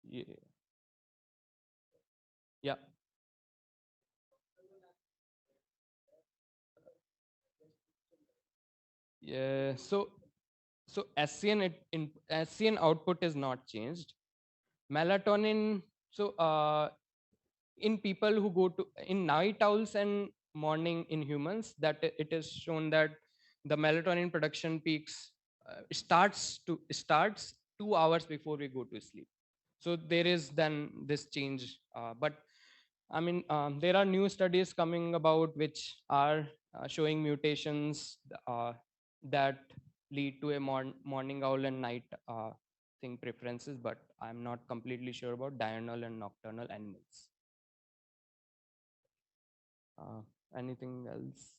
yeah. Yeah. Yeah. So SCN SCN output is not changed. Melatonin. So in people who go to in night owls and morning in humans, that it is shown that the melatonin production peaks starts 2 hours before we go to sleep. So there is then this change, but there are new studies coming about which are showing mutations that lead to a morning owl and night thing preferences, but I'm not completely sure about diurnal and nocturnal animals. Uh, Anything else?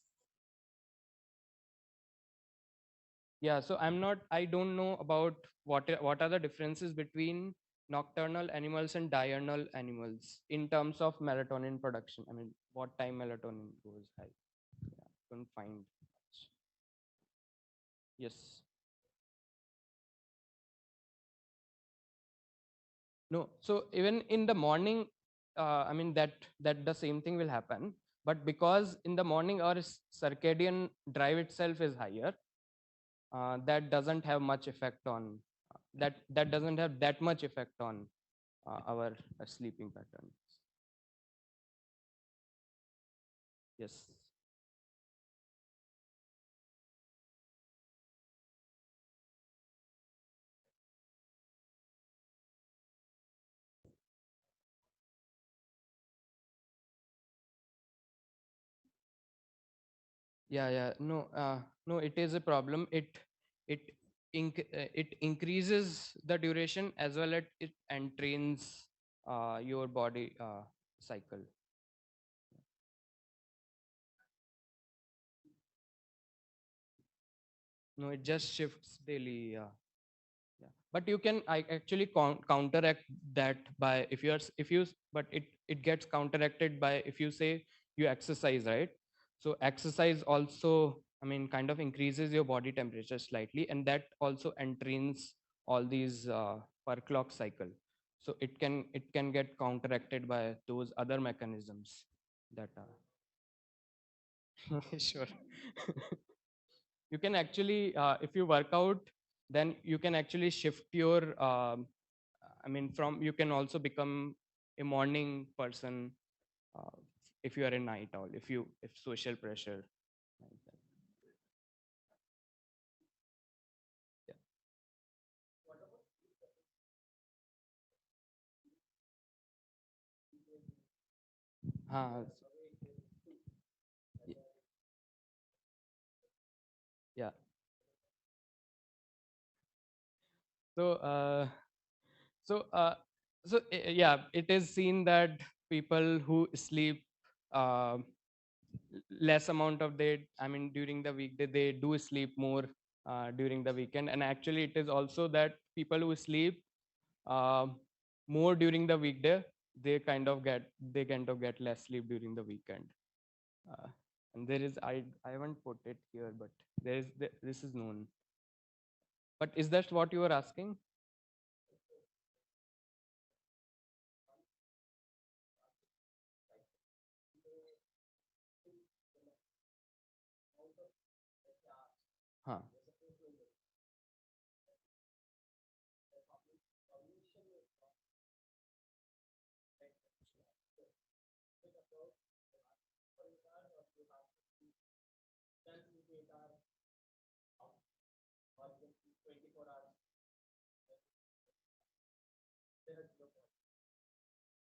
Yeah, so I don't know about what are the differences between nocturnal animals and diurnal animals in terms of melatonin production. I mean, what time melatonin goes high? Yeah, couldn't find much. Yes. No. So even in the morning, that the same thing will happen. But because in the morning our circadian drive itself is higher, that doesn't have much effect on that doesn't have that much effect on our sleeping patterns. Yes. Yeah. No, it is a problem. It it increases the duration as well as it and trains your body cycle. No, it just shifts daily. Yeah. but you can actually counteract that by if you are if you but it gets counteracted by if you say you exercise, right? So exercise also, I mean, kind of increases your body temperature slightly, and that also entrains all these per clock cycle. So it can get counteracted by those other mechanisms that are sure. You can actually if you work out, then you can actually shift your I mean, from you can also become a morning person uh, if you are a night owl, if social pressure like that. Yeah. uh, y- yeah. So so uh, yeah, it is seen that people who sleep uh, less amount of day, I mean, during the weekday, they do sleep more during the weekend. And actually it is also that people who sleep uh, more during the weekday, they kind of get less sleep during the weekend. uh, and there is I haven't put it here, but this is known. But is that what you were asking? Huh.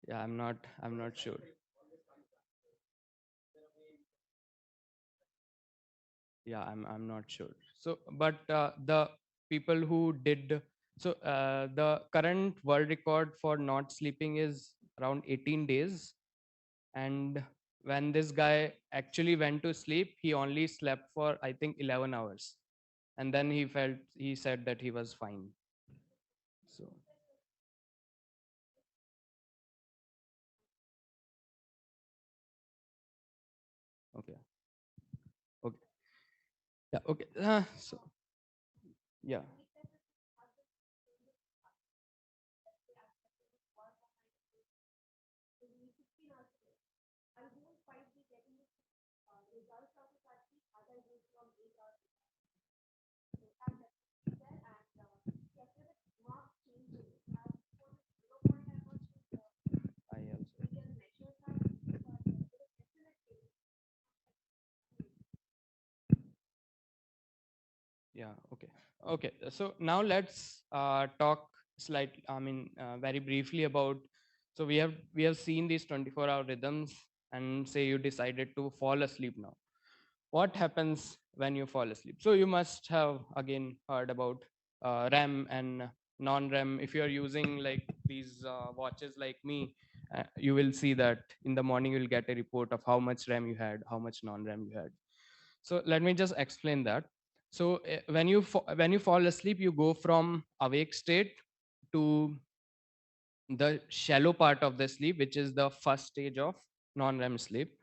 Yeah, I'm not sure. Yeah, I'm not sure. So but the people who did the current world record for not sleeping is around 18 days. And when this guy actually went to sleep, he only slept for I think 11 hours, and then he said that he was fine. So okay. Okay. Yeah. Okay. So yeah. I also. Yeah. Okay. Okay. So now let's talk slightly. I mean, very briefly about. So we have seen these 24-hour rhythms, and say you decided to fall asleep now. What happens when you fall asleep? So you must have again heard about REM and non-REM. If you are using like these watches like me, you will see that in the morning you'll get a report of how much REM you had, how much non-REM you had. So let me just explain that. So when you fall asleep, you go from awake state to the shallow part of the sleep, which is the first stage of non-REM sleep.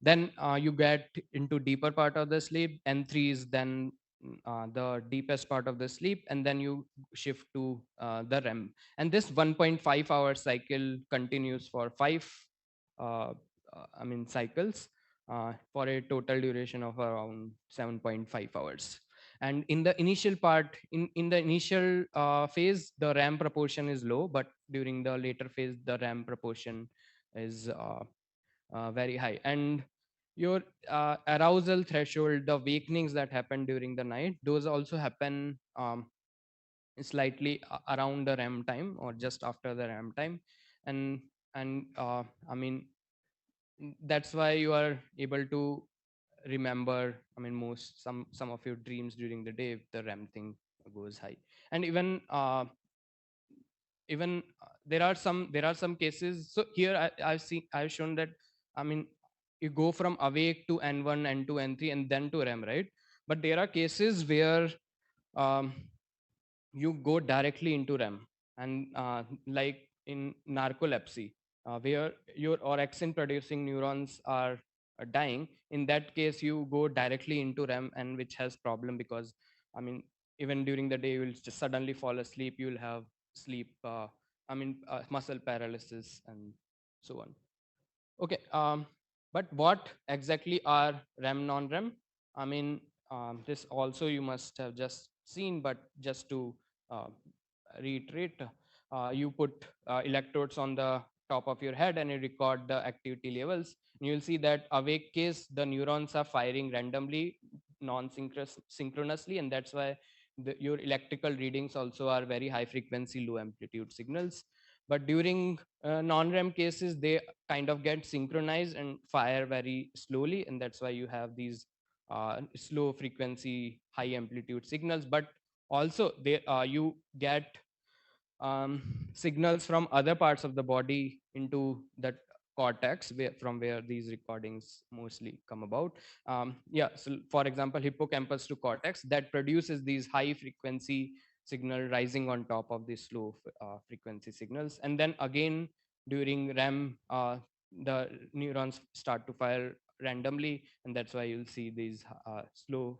Then you get into deeper part of the sleep. N3 is then the deepest part of the sleep, and then you shift to the REM. And this 1.5 hour cycle continues for five uh, I mean cycles for a total duration of around 7.5 hours. And in the initial part, in the initial phase, the RAM proportion is low, but during the later phase, the RAM proportion is very high. And your arousal threshold, the awakenings that happen during the night, those also happen slightly around the REM time or just after the REM time. And and I mean, that's why you are able to remember, I mean, most some of your dreams during the day if the REM thing goes high. And even there are some cases. So here I've shown that, I mean, you go from awake to N1, N2, N3, and then to REM, right? But there are cases where um, you go directly into REM, and like in narcolepsy, where your orexin producing neurons are dying. In that case, you go directly into REM, and which has problem because, I mean, even during the day, you will just suddenly fall asleep. You will have sleep, muscle paralysis, and so on. Okay, but what exactly are REM, non-REM? I mean, this also you must have just seen, but just to uh, reiterate, you put electrodes on the top of your head and you record the activity levels. And you'll see that awake case, the neurons are firing randomly, non-synchronously, and that's why your electrical readings also are very high frequency, low amplitude signals. But during non-REM cases, they kind of get synchronized and fire very slowly, and that's why you have these slow frequency, high amplitude signals. But also, you get signals from other parts of the body into that cortex, from where these recordings mostly come about. Yeah, so for example, hippocampus to cortex, that produces these high frequency signal rising on top of these slow frequency signals. And then again, during REM, the neurons start to fire randomly, and that's why you'll see these slow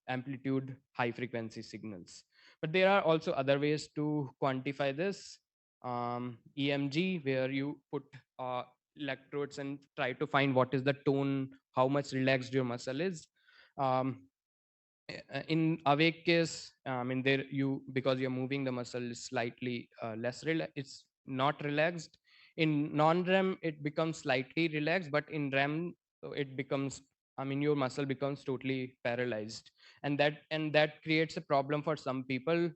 amplitude, high frequency signals. But there are also other ways to quantify this. EMG, where you put electrodes and try to find what is the tone, how much relaxed your muscle is. Um, in awake case, in there you, because you're moving the muscle is slightly it's not relaxed. In non-REM, it becomes slightly relaxed, but in REM, so it becomes, your muscle becomes totally paralyzed, and that creates a problem for some people,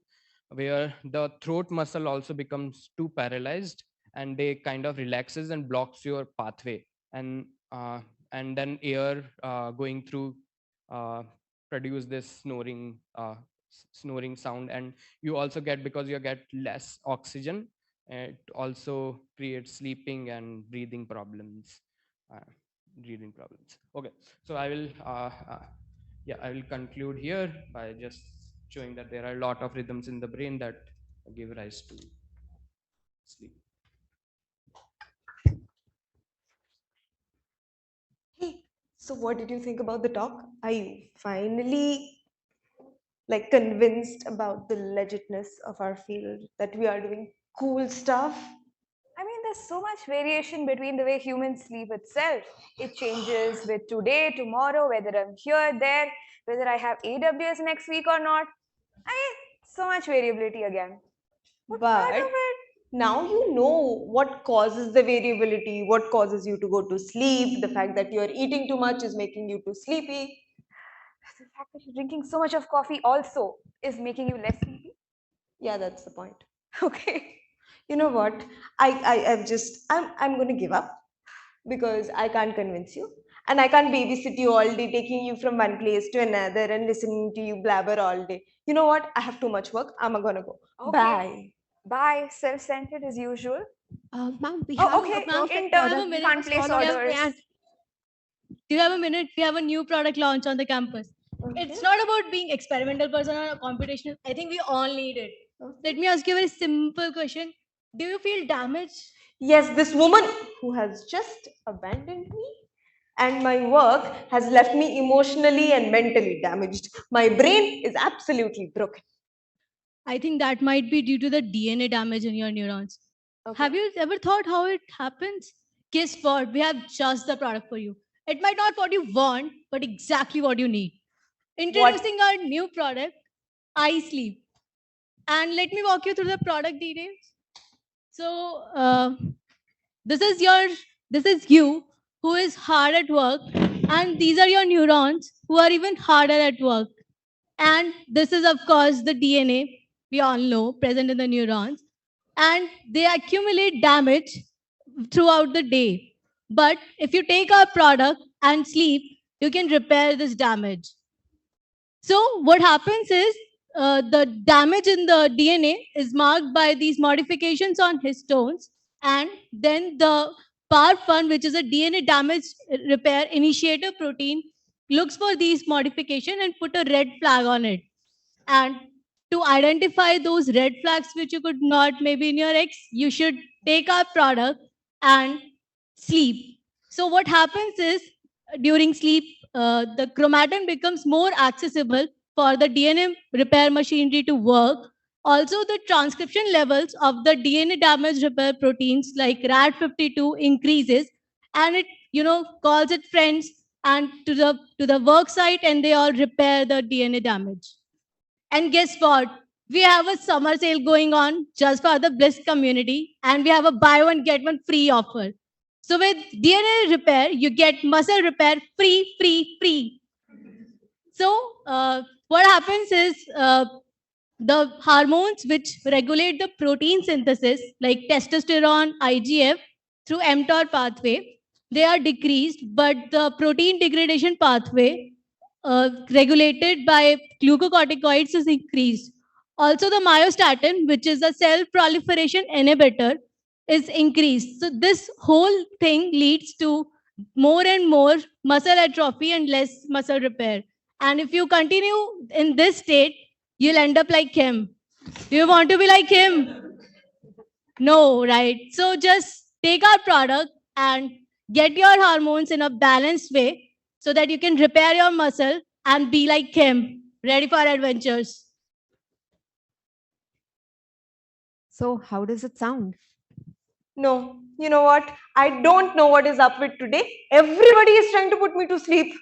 where the throat muscle also becomes too paralyzed, and they kind of relaxes and blocks your pathway, and uh, and then air going through uh, produce this snoring sound, and you also get, because you get less oxygen, it also creates sleeping and uh, breathing problems. Okay, so I will conclude here by just showing that there are a lot of rhythms in the brain that give rise to sleep. Hey, so what did you think about the talk? Are you finally like convinced about the legitness of our field, that we are doing cool stuff? I mean, there's so much variation between the way humans sleep itself. It changes with today, tomorrow, whether I'm here, there, whether I have AWS next week or not. I mean, so much variability again. But part But of it, now you know what causes the variability, what causes you to go to sleep, the fact that you're eating too much is making you too sleepy. the fact that you're drinking so much of coffee also is making you less sleepy. Yeah, that's the point. Okay. You know what? I'm gonna give up because I can't convince you. And I can't babysit you all day, taking you from one place to another and listening to you blabber all day. You know what? I have too much work. I'm gonna go. Okay. Bye. Bye. Self-centered as usual. Ma'am, we Oh, have okay. a perfect Intern, product. We can't just place follow up orders. and do you have a minute? We have a new product launch on the campus. Okay. It's not about being experimental person or computational. I think we all need it. Okay. Let me ask you a very simple question. Do you feel damaged? Yes, this woman who has just abandoned me and my work has left me emotionally and mentally damaged. My brain is absolutely broken. I think that might be due to the DNA damage in your neurons. Okay. Have you ever thought how it happens? Guess what? We have just the product for you. It might not what you want, but exactly what you need. What? Introducing our new product, iSleep. And let me walk you through the product details. So this is your this is you who is hard at work, and these are your neurons who are even harder at work. And this is of course the DNA we all know present in the neurons, and they accumulate damage throughout the day. But if you take our product and sleep, you can repair this damage. So what happens is the damage in the DNA is marked by these modifications on histones, and then the PAR1, which is a DNA damage repair initiator protein, looks for these modification and put a red flag on it. And to identify those red flags which you could not maybe in your ex, you should take our product and sleep. So what happens is during sleep, the chromatin becomes more accessible for the DNA repair machinery to work. Also, the transcription levels of the DNA damage repair proteins like RAD52 increases, and it calls it friends and to the work site, and they all repair the DNA damage. And guess what? We have a summer sale going on just for the Bliss community, and we have a buy one get one free offer. So with DNA repair, you get muscle repair free, free, free. So what happens is the hormones which regulate the protein synthesis, like testosterone, IGF, through mTOR pathway, they are decreased, but the protein degradation pathway regulated by glucocorticoids is increased. Also, the myostatin, which is a cell proliferation inhibitor, is increased. So this whole thing leads to more and more muscle atrophy and less muscle repair. And if you continue in this state, you'll end up like him. Do you want to be like him? No, right? So just take our product and get your hormones in a balanced way so that you can repair your muscle and be like him, ready for adventures. So, how does it sound? No, you know what? I don't know what is up with today. Everybody is trying to put me to sleep.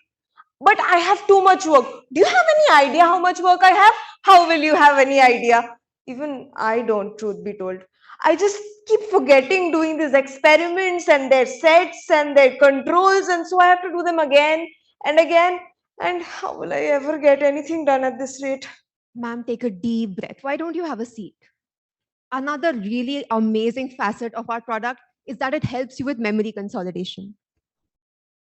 But I have too much work. Do you have any idea how much work I have? How will you have any idea? Even I don't, truth be told. I just keep forgetting doing these experiments and their sets and their controls, and so I have to do them again and again. And how will I ever get anything done at this rate? Ma'am, take a deep breath. Why don't you have a seat? Another really amazing facet of our product is that it helps you with memory consolidation.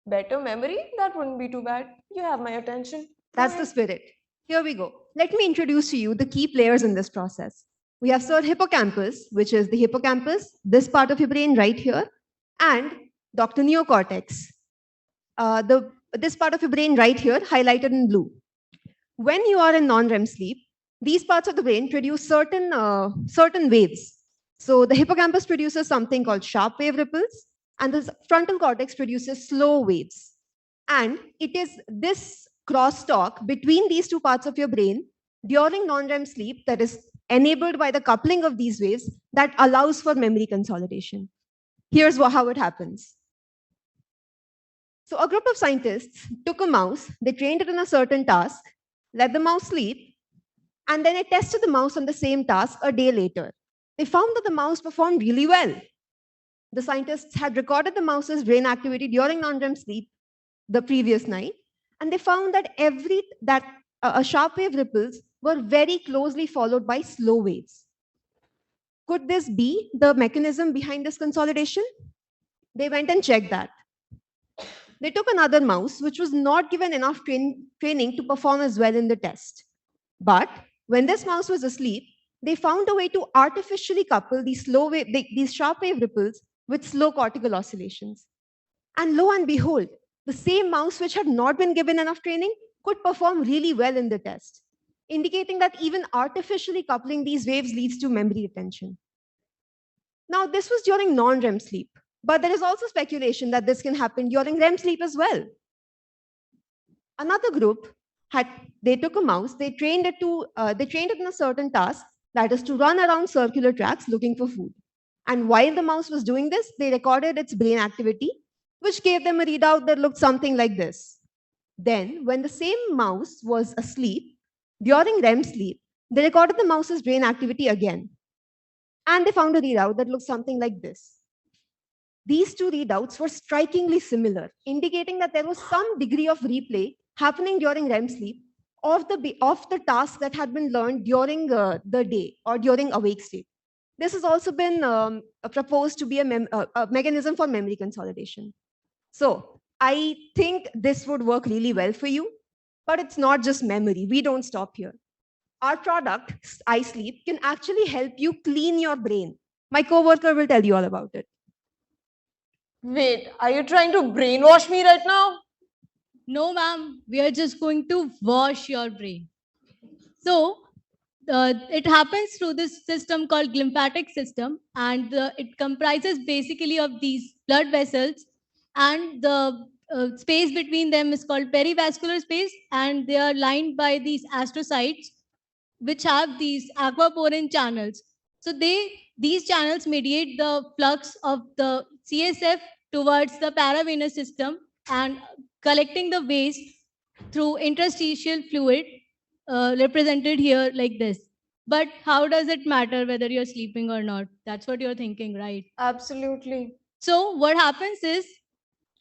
Better memory? That wouldn't be too bad. You have my attention. That's the spirit. Here we go. Let me introduce to you the key players in this process. We have Sir Hippocampus, which is the hippocampus, this part of your brain right here, and Dr. Neocortex, this part of your brain right here, highlighted in blue. When you are in non-REM sleep, these parts of the brain produce certain waves. So the hippocampus produces something called sharp wave ripples, and the frontal cortex produces slow waves. And it is this crosstalk between these two parts of your brain during non-REM sleep that is enabled by the coupling of these waves that allows for memory consolidation. Here's how it happens. So a group of scientists took a mouse, they trained it in a certain task, let the mouse sleep, and then they tested the mouse on the same task a day later. They found that the mouse performed really well. The scientists had recorded the mouse's brain activity during non-REM sleep the previous night, and they found that sharp wave ripples were very closely followed by slow waves. Could this be the mechanism behind this consolidation? They went and checked that. They took another mouse, which was not given enough training to perform as well in the test. But when this mouse was asleep, they found a way to artificially couple these sharp wave ripples with slow cortical oscillations. And lo and behold, the same mouse which had not been given enough training could perform really well in the test, indicating that even artificially coupling these waves leads to memory retention. Now, this was during non-REM sleep, but there is also speculation that this can happen during REM sleep as well. Another group they took a mouse, they trained it in a certain task, that is to run around circular tracks looking for food. And while the mouse was doing this, they recorded its brain activity, which gave them a readout that looked something like this. Then, when the same mouse was asleep, during REM sleep, they recorded the mouse's brain activity again. And they found a readout that looked something like this. These two readouts were strikingly similar, indicating that there was some degree of replay happening during REM sleep of the task that had been learned during the day or during awake state. This has also been proposed to be a mechanism for memory consolidation. So I think this would work really well for you, but it's not just memory. We don't stop here. Our product, iSleep, can actually help you clean your brain. My coworker will tell you all about it. Wait, are you trying to brainwash me right now? No, ma'am. We are just going to wash your brain. So, it happens through this system called glymphatic system, and it comprises basically of these blood vessels, and the space between them is called perivascular space, and they are lined by these astrocytes, which have these aquaporin channels. So these channels mediate the flux of the CSF towards the paravenous system and collecting the waste through interstitial fluid, represented here like this. But how does it matter whether you're sleeping or not? That's what you're thinking, right? Absolutely. So what happens is,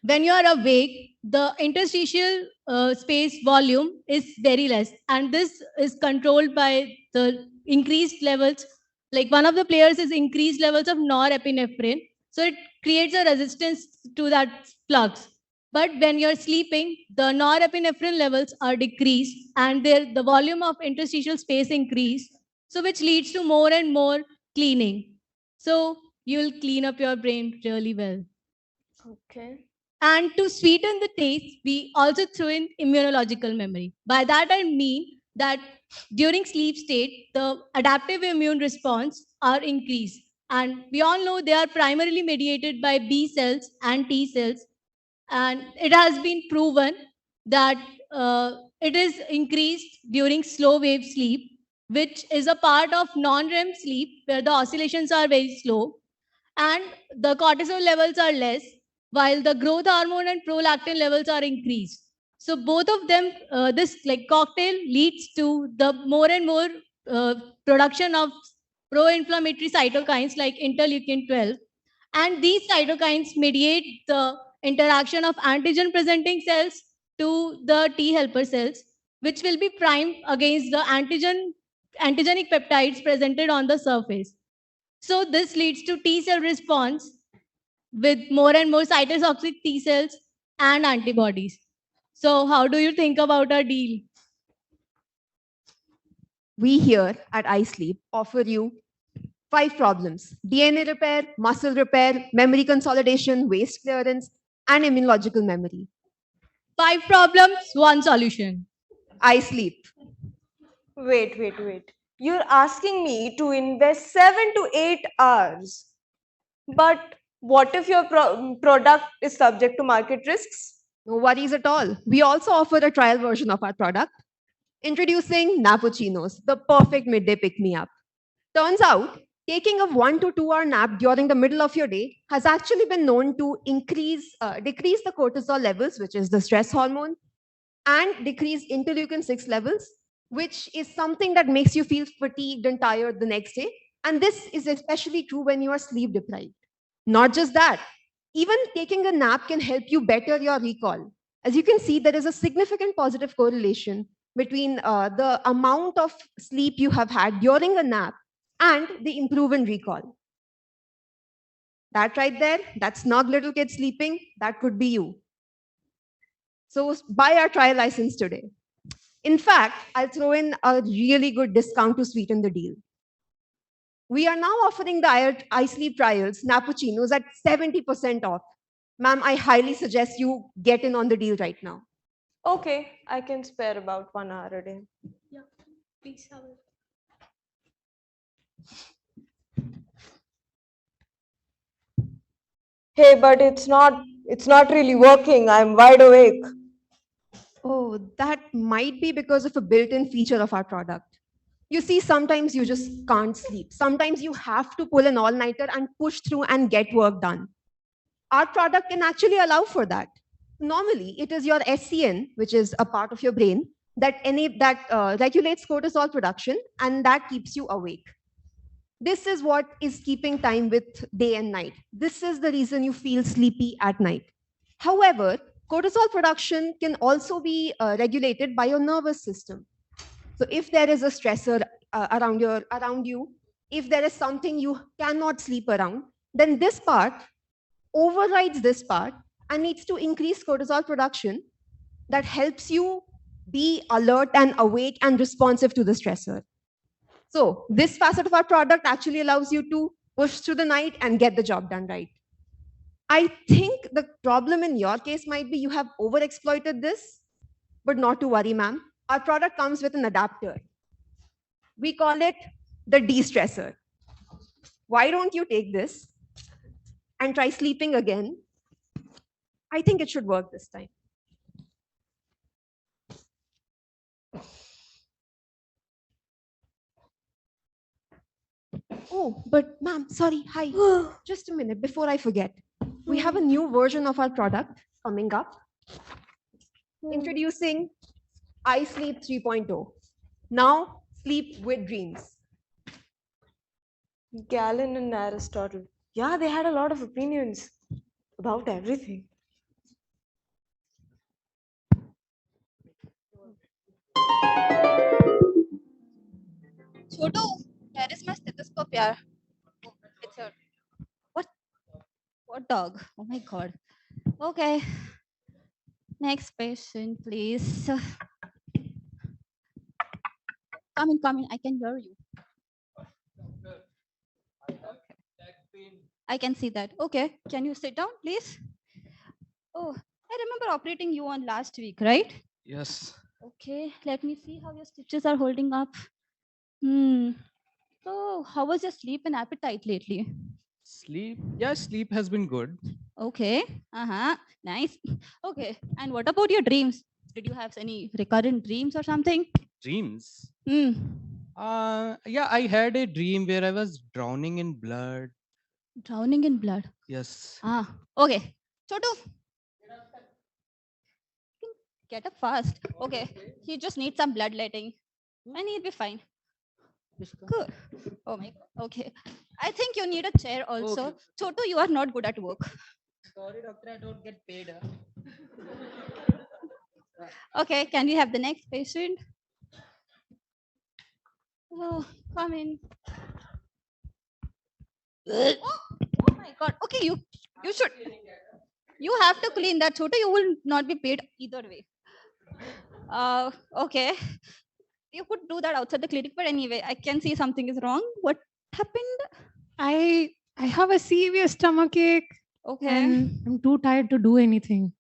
when you are awake, the interstitial space volume is very less, and this is controlled by the increased levels. Like one of the players is increased levels of norepinephrine, so it creates a resistance to that flux. But when you're sleeping, the norepinephrine levels are decreased, and the volume of interstitial space increase, so which leads to more and more cleaning. So you'll clean up your brain really well. Okay. And to sweeten the taste, we also throw in immunological memory. By that, I mean that during sleep state, the adaptive immune response are increased. And we all know they are primarily mediated by B cells and T cells. And it has been proven that it is increased during slow wave sleep, which is a part of non-REM sleep where the oscillations are very slow and the cortisol levels are less, while the growth hormone and prolactin levels are increased. So both of them, this like cocktail leads to the more and more production of pro-inflammatory cytokines like interleukin 12, and these cytokines mediate the interaction of antigen presenting cells to the T helper cells, which will be primed against the antigenic peptides presented on the surface. So this leads to T cell response with more and more cytotoxic T cells and antibodies. So how do you think about our deal? We here at iSleep offer you 5 problems: DNA repair, muscle repair, memory consolidation, waste clearance, and immunological memory. 5 problems, 1 solution. iSleep. Wait. You're asking me to invest 7 to 8 hours. But what if your product is subject to market risks? No worries at all. We also offer a trial version of our product. Introducing Nappuccinos, the perfect midday pick me up. Turns out, taking a 1 to 2 hour nap during the middle of your day has actually been known to decrease the cortisol levels, which is the stress hormone, and decrease interleukin 6 levels, which is something that makes you feel fatigued and tired the next day. And this is especially true when you are sleep deprived. Not just that, even taking a nap can help you better your recall. As you can see, there is a significant positive correlation between the amount of sleep you have had during a nap and the improvement in recall. That right there, that's not little kid sleeping, that could be you. So buy our trial license today. In fact, I'll throw in a really good discount to sweeten the deal. We are now offering the iSleep trials, Nappuccinos, at 70% off. Ma'am, I highly suggest you get in on the deal right now. Okay, I can spare about 1 hour a day. Yeah, please have it. Hey, but it's not really working. I'm wide awake. Oh, that might be because of a built-in feature of our product. You see, sometimes you just can't sleep. Sometimes you have to pull an all-nighter and push through and get work done. Our product can actually allow for that. Normally, it is your SCN, which is a part of your brain, that regulates cortisol production, and that keeps you awake. This is what is keeping time with day and night. This is the reason you feel sleepy at night. However, cortisol production can also be regulated by your nervous system. So if there is a stressor around you, if there is something you cannot sleep around, then this part overrides this part and needs to increase cortisol production that helps you be alert and awake and responsive to the stressor. So this facet of our product actually allows you to push through the night and get the job done right. I think the problem in your case might be you have overexploited this, but not to worry, ma'am. Our product comes with an adapter. We call it the de-stressor. Why don't you take this and try sleeping again? I think it should work this time. Oh, but ma'am, sorry, hi. Just a minute before I forget. We have a new version of our product coming up. Introducing iSleep 3.0. Now, sleep with dreams. Galen and Aristotle. Yeah, they had a lot of opinions about everything. Chotu, where is my stethoscope, yaar? Oh, it's here. What? What dog? Oh my god. Okay. Next patient, please. Come in. I can hear you. I can see that. Okay. Can you sit down, please? Oh, I remember operating you on last week, right? Yes. Okay. Let me see how your stitches are holding up. Hmm. So, how was your sleep and appetite lately? Sleep. Yeah, sleep has been good. Okay. Nice. Okay. And what about your dreams? Did you have any recurrent dreams or something? Dreams. Hmm. Yeah, I had a dream where I was drowning in blood. Drowning in blood. Yes. Okay. Chotu. Get up fast. Okay. He just needs some bloodletting. And he'll be fine. Good. Oh my god. Okay. I think you need a chair also. Okay. Chotu, you are not good at work. Sorry, doctor, I don't get paid. Okay, can we have the next patient? Oh, come in. Oh my god. Okay, you should you have to clean that, Chotu. You will not be paid either way. Okay. You could do that outside the clinic, but anyway, I can see something is wrong. What happened? I have a severe stomach ache Okay. and I'm too tired to do anything.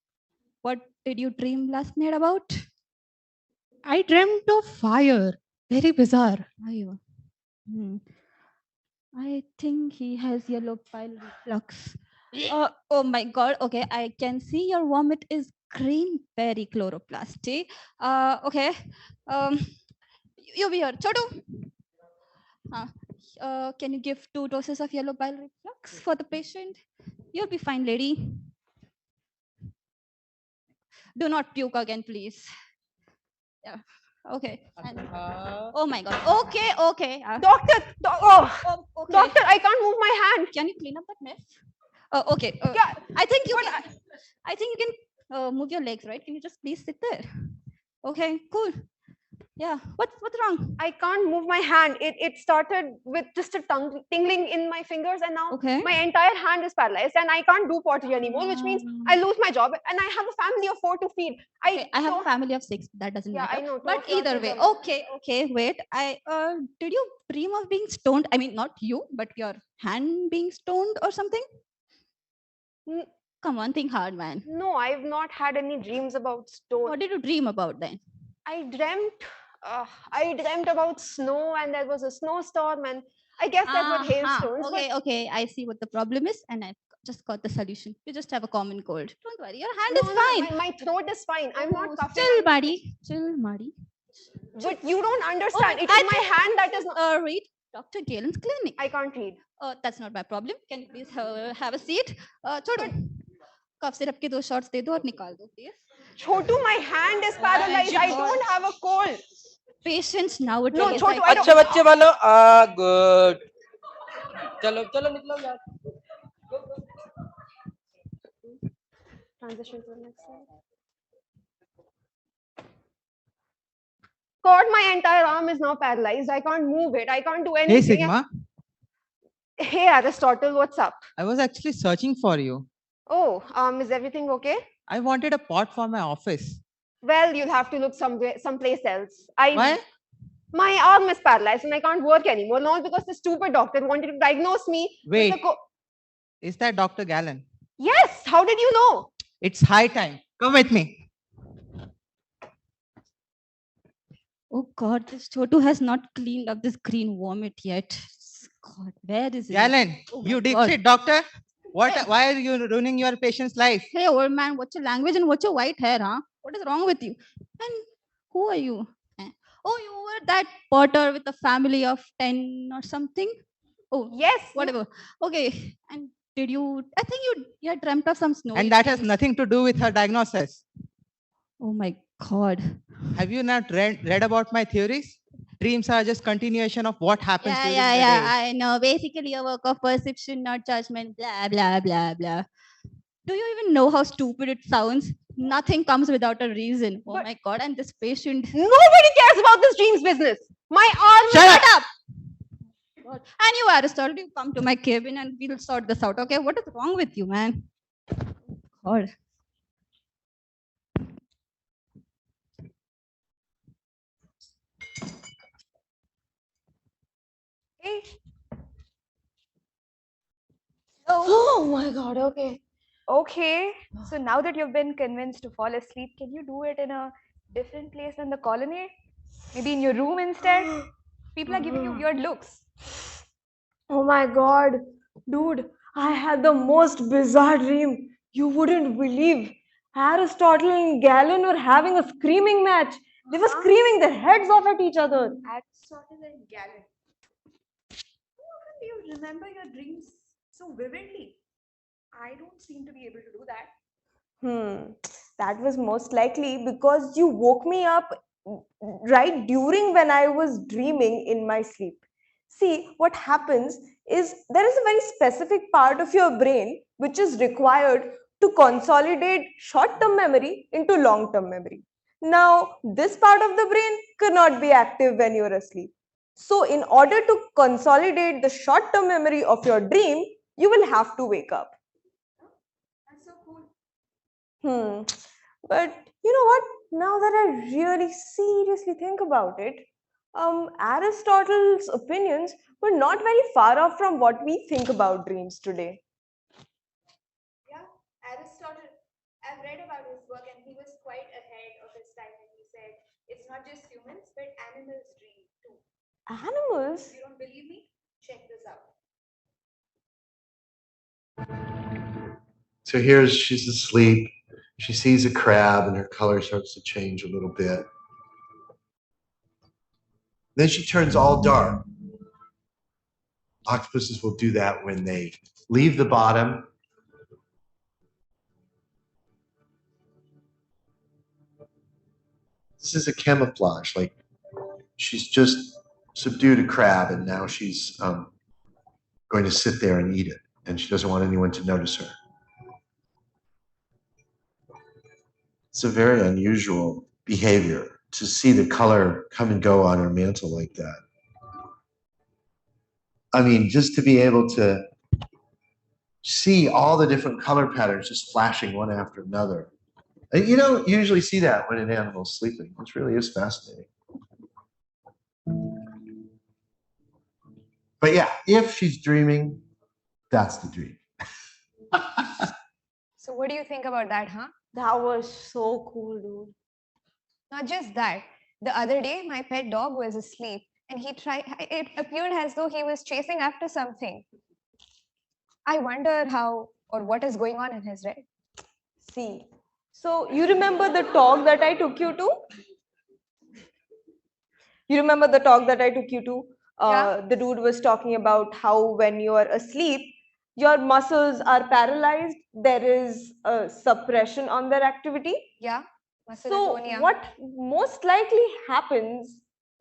What did you dream last night about? I dreamt of fire. Very bizarre. Ayo. I think he has yellow bile reflux. Oh my god. Okay, I can see your vomit is cranberry chloroplasty. Okay. You be here. Chotu. Can you give 2 doses of yellow bile reflux for the patient? You'll be fine, lady. Do not puke again, please. Yeah. Okay. And, oh my god. Okay. Doctor, Okay. doctor, I can't move my hand. Can you clean up that mess? Okay. Yeah, I think you can. I think you can move your legs, right? Can you just please sit there? Okay. Cool. Yeah. What's wrong? I can't move my hand. It started with just a tingling in my fingers, and now Okay. my entire hand is paralyzed, and I can't do pottery anymore, which means I lose my job, and I have a family of 4 to feed. Okay, I have a family of 6. That doesn't Yeah, matter. I know. But Not either your way, family. okay. Wait. Did you dream of being stoned? I mean, not you, but your hand being stoned or something? N- Come on, think hard, man. No, I've not had any dreams about stone. What did you dream about then? I dreamt about snow, and there was a snowstorm, and I guess that were hailstones. Okay. I see what the problem is, and I just got the solution. You just have a common cold. Don't worry, your hand No, is no, fine. my throat is fine. I'm not coughing. Chill, buddy. But you don't understand. It I is my hand that is not. Read Dr. Galen's clinic. I can't read. That's not my problem. Can you please have a seat? Chotu, cough syrup के 2 shots दे दो और निकाल दो, please. Chotu, my hand is paralyzed. I don't have a cold. Patients nowadays. No, Chotu, I don't. अच्छा बच्चे वालों good चलो चलो निकलो यार Transition to the next slide. God, my entire arm is now paralyzed. I can't move it. I can't do anything. Hey, Sigma. Hey, Aristotle, what's up? I was actually searching for you. Oh, is everything okay? I wanted a pot for my office. Well, you'll have to look someplace else. Why? My arm is paralyzed and I can't work anymore. Not because the stupid doctor wanted to diagnose me. Wait. Is that Dr. Galen? Yes. How did you know? It's high time. Come with me. Oh God, this Chotu has not cleaned up this green vomit yet. God, where is he? Galen, Oh my you deep God. shit doctor. Hey. Why are you ruining your patient's life? Hey, old man, what's your language and what's your white hair, huh? What is wrong with you? And who are you? Oh, you were that potter with a family of 10 or something? Oh, Yes. whatever. Okay. And did you, I think you had dreamt of some snowy And that has things. nothing to do with her diagnosis. Oh my God. Have you not read about my theories? Dreams are just continuation of what happens Yeah, during yeah, the yeah. day. I know. Basically, a work of perception, not judgment. Blah, blah, blah, blah. Do you even know how stupid it sounds? Nothing comes without a reason. Oh my God. And this patient. Nobody cares about this dreams business. My arm Shut up! God. And you, Aristotle, you come to my cabin and we'll sort this out. Okay, what is wrong with you, man? God. Hey. Oh my God, okay. Okay. So now that you've been convinced to fall asleep, can you do it in a different place than the colonnade? Maybe in your room instead? People are giving you weird looks. Oh my God, dude, I had the most bizarre dream. You wouldn't believe. Aristotle and Galen were having a screaming match. They were screaming their heads off at each other. Aristotle and Galen. How often do you remember your dreams so vividly? I don't seem to be able to do that. That was most likely because you woke me up right during when I was dreaming in my sleep. See, what happens is there is a very specific part of your brain which is required to consolidate short term memory into long term memory. Now, this part of the brain cannot be active when you're asleep. So, in order to consolidate the short term memory of your dream, you will have to wake up. That's so cool. But you know what? Now that I really seriously think about it, Aristotle's opinions were not very far off from what we think about dreams today. Yeah, Aristotle, I've read about his work and he was quite ahead of his time when he said it's not just humans but animals dream too. Animals? If you don't believe me, check this out. So here's she's asleep. She sees a crab and her color starts to change a little bit. Then she turns all dark. Octopuses will do that when they leave the bottom. This is a camouflage, like she's just subdued a crab and now she's going to sit there and eat it, and she doesn't want anyone to notice her. It's a very unusual behavior to see the color come and go on her mantle like that. I mean, just to be able to see all the different color patterns just flashing one after another. And you don't usually see that when an animal's sleeping. It really is fascinating. But yeah, if she's dreaming, that's the dream. So what do you think about that, huh? That was so cool, dude. Not just that. The other day, my pet dog was asleep and it appeared as though he was chasing after something. I wonder how or what is going on in his head. See, so you remember the talk that I took you to? You remember the talk that I took you to? The dude was talking about how when you are asleep, your muscles are paralyzed. There is a suppression on their activity. Yeah. So what most likely happened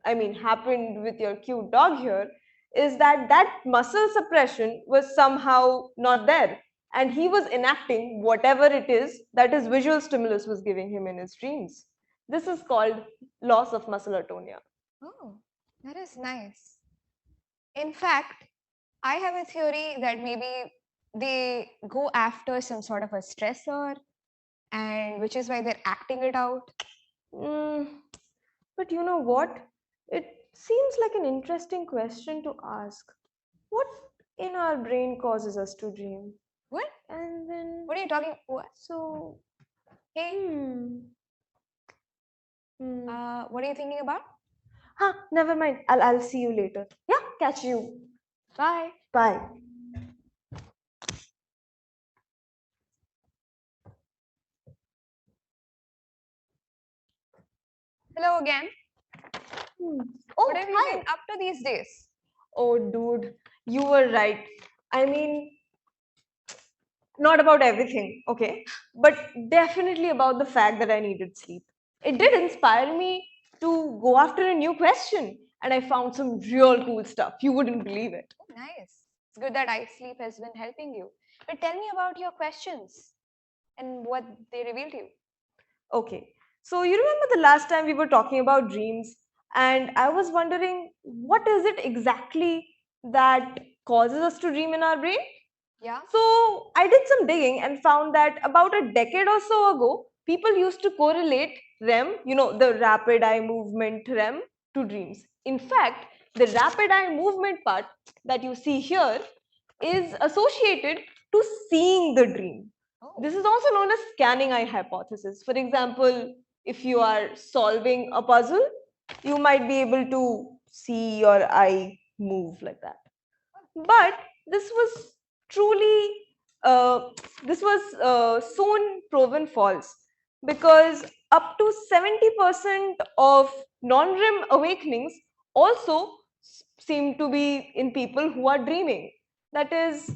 with your cute dog here, is that muscle suppression was somehow not there. And he was enacting whatever it is that his visual stimulus was giving him in his dreams. This is called loss of muscle atonia. Oh, that is nice. In fact, I have a theory that maybe they go after some sort of a stressor, and which is why they're acting it out. But you know what? It seems like an interesting question to ask. What in our brain causes us to dream? What? And then What are you talking? What? So, Hey. What are you thinking about? Huh, never mind. I'll see you later. Yeah, catch you. Bye. Bye. Hello again. Oh, What have you hi. been up to these days? Oh, dude, you were right. I mean, not about everything, okay? But definitely about the fact that I needed sleep. It did inspire me to go after a new question, and I found some real cool stuff. You wouldn't believe it. Oh, nice. It's good that eye sleep has been helping you. But tell me about your questions and what they revealed to you. Okay, so you remember the last time we were talking about dreams, and I was wondering what is it exactly that causes us to dream in our brain? Yeah. So I did some digging and found that about a decade or so ago, people used to correlate REM, the rapid eye movement REM, to dreams. In fact, the rapid eye movement part that you see here is associated to seeing the dream. This is also known as scanning eye hypothesis. For example, if you are solving a puzzle, you might be able to see your eye move like that. But this was truly this was soon proven false, because up to 70% of non-REM awakenings also seem to be in people who are dreaming. That is,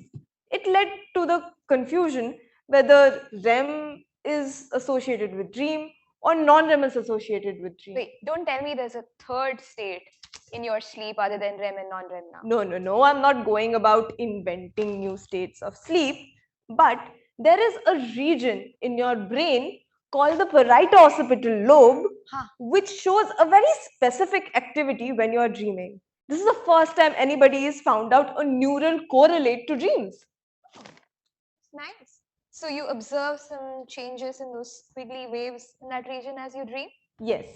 it led to the confusion whether REM is associated with dream or non-REM is associated with dream. Wait, don't tell me there's a third state in your sleep other than REM and non-REM now. No, I'm not going about inventing new states of sleep, but there is a region in your brain called the parieto-occipital lobe, which shows a very specific activity when you are dreaming. This is the first time anybody has found out a neural correlate to dreams. It's nice. So you observe some changes in those squiggly waves in that region as you dream? Yes.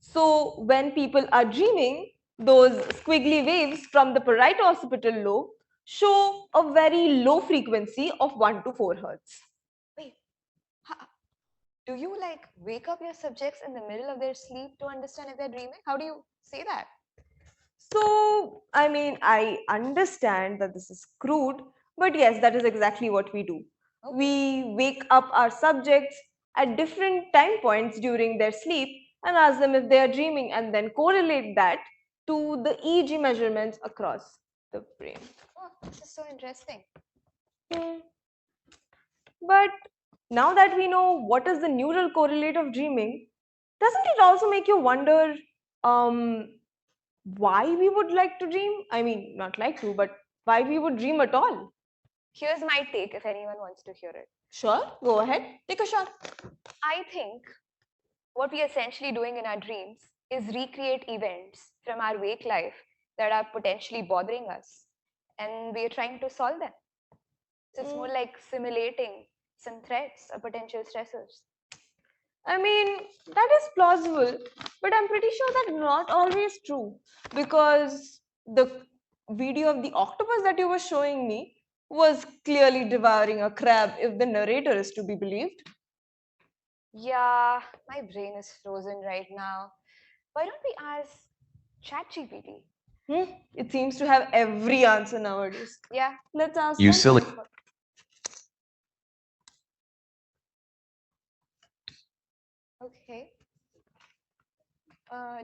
So when people are dreaming, those squiggly waves from the parieto-occipital lobe show a very low frequency of 1 to 4 hertz. Wait, do you like wake up your subjects in the middle of their sleep to understand if they're dreaming? How do you say that? So, I mean, I understand that this is crude, but yes, that is exactly what we do. Okay. We wake up our subjects at different time points during their sleep and ask them if they are dreaming, and then correlate that to the EEG measurements across the brain. Oh, this is so interesting. But now that we know what is the neural correlate of dreaming, doesn't it also make you wonder why we would like to dream? I mean, not like to, but why we would dream at all? Here's my take if anyone wants to hear it. Sure, go ahead, take a shot. I think what we're essentially doing in our dreams is recreate events from our wake life that are potentially bothering us, and we're trying to solve them. So it's more like simulating some threats or potential stressors. I mean, that is plausible, but I'm pretty sure that's not always true, because the video of the octopus that you were showing me was clearly devouring a crab, if the narrator is to be believed. Yeah, my brain is frozen right now. Why don't we ask ChatGPT? It seems to have every answer nowadays. Yeah. Let's ask You them. silly. Okay.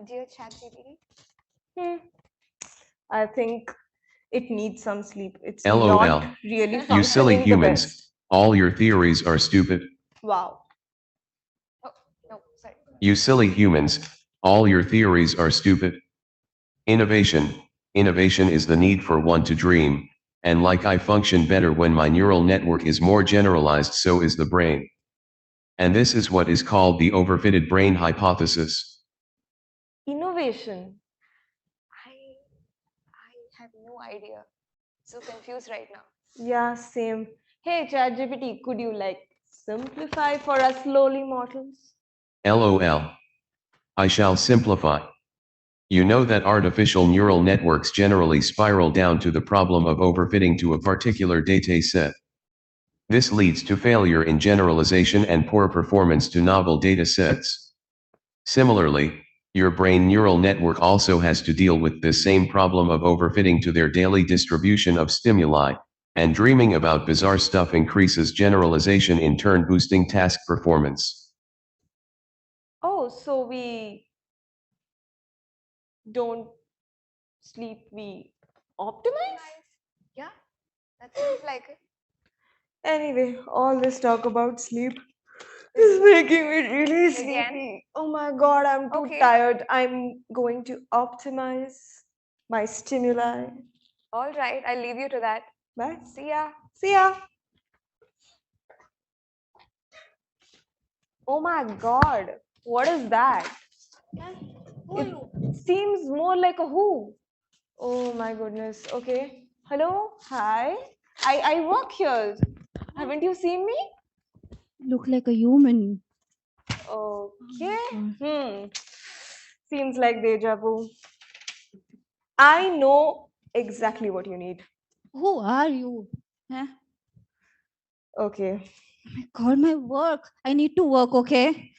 Dear ChatGPT. I think it needs some sleep. It's LOL. not really functioning You silly the humans. best. All your theories are stupid. Wow. Oh, no, sorry. You silly humans. All your theories are stupid. Innovation. Innovation is the need for one to dream, and like I function better when my neural network is more generalized, so is the brain. And this is what is called the overfitted brain hypothesis. Innovation. I have no idea. So confused right now. Yeah, same. Hey, ChatGPT, could you simplify for us lowly mortals? LOL. I shall simplify. You know that artificial neural networks generally spiral down to the problem of overfitting to a particular data set. This leads to failure in generalization and poor performance to novel data sets. Similarly, Your brain neural network also has to deal with this same problem of overfitting to their daily distribution of stimuli, and dreaming about bizarre stuff increases generalization, in turn boosting task performance. Oh, so we don't sleep, we optimize? Yeah, that seems like it. Anyway, all this talk about sleep is making me really Again? sleepy. Oh my god, I'm too Okay. tired. I'm going to optimize my stimuli. All right, I'll leave you to that. Bye. See ya. See ya. Oh my god, what is that? It seems more like a who. Oh my goodness. Okay. Hello? Hi. I work here. Haven't you seen me? Look like a human. Okay. Seems like deja vu. I know exactly what you need. Who are you? Huh? Okay. Oh my god, my work. I need to work, okay?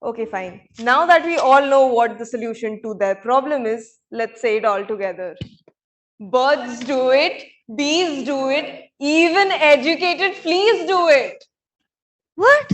Okay, fine. Now that we all know what the solution to their problem is, let's say it all together. Birds do it, bees do it, even educated fleas do it. What?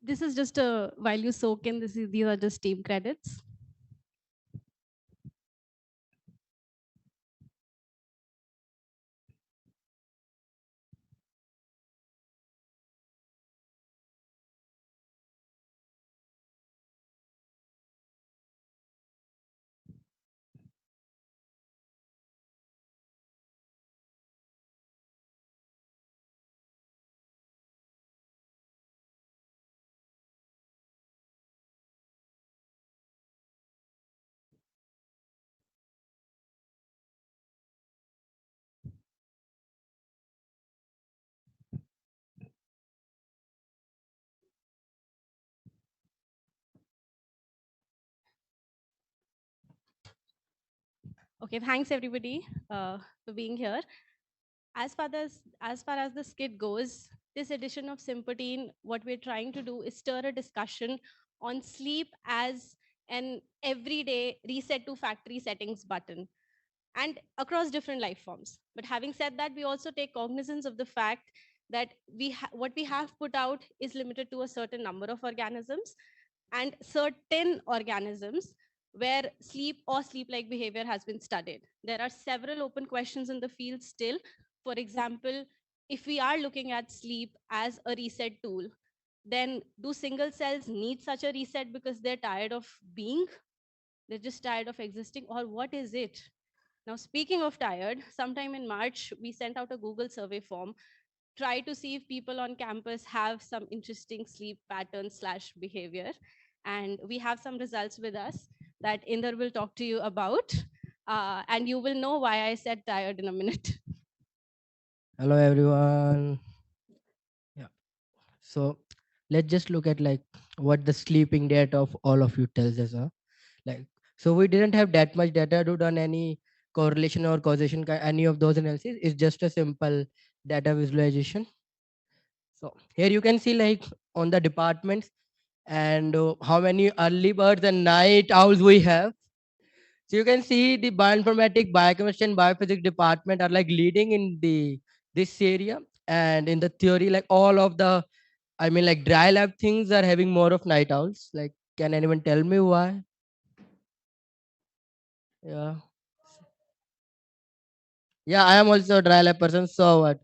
This is just a while you soak in. These are just team credits. Okay, thanks everybody for being here. As far as the skit goes, this edition of Sympotein, what we're trying to do is stir a discussion on sleep as an everyday reset to factory settings button, and across different life forms. But having said that, we also take cognizance of the fact that what we have put out is limited to a certain number of organisms, and certain organisms where sleep or sleep-like behavior has been studied. There are several open questions in the field still. For example, if we are looking at sleep as a reset tool, then do single cells need such a reset because they're tired of being? They're just tired of existing, or what is it? Now, speaking of tired, sometime in March, we sent out a Google survey form, try to see if people on campus have some interesting sleep patterns slash behavior. And we have some results with us that Inder will talk to you about. And you will know why I said tired in a minute. Hello everyone. Yeah. So let's just look at like what the sleeping data of all of you tells us. Like, so we didn't have that much data to done any correlation or causation, any of those analysis. It's just a simple data visualization. So here you can see like on the departments and how many early birds and night owls we have. So you can see the bioinformatics, biochemistry, and biophysics department are like leading in the this area. And in the theory, like all of the, I mean, like dry lab things are having more of night owls. Like, can anyone tell me why? Yeah. Yeah, I am also a dry lab person. So what?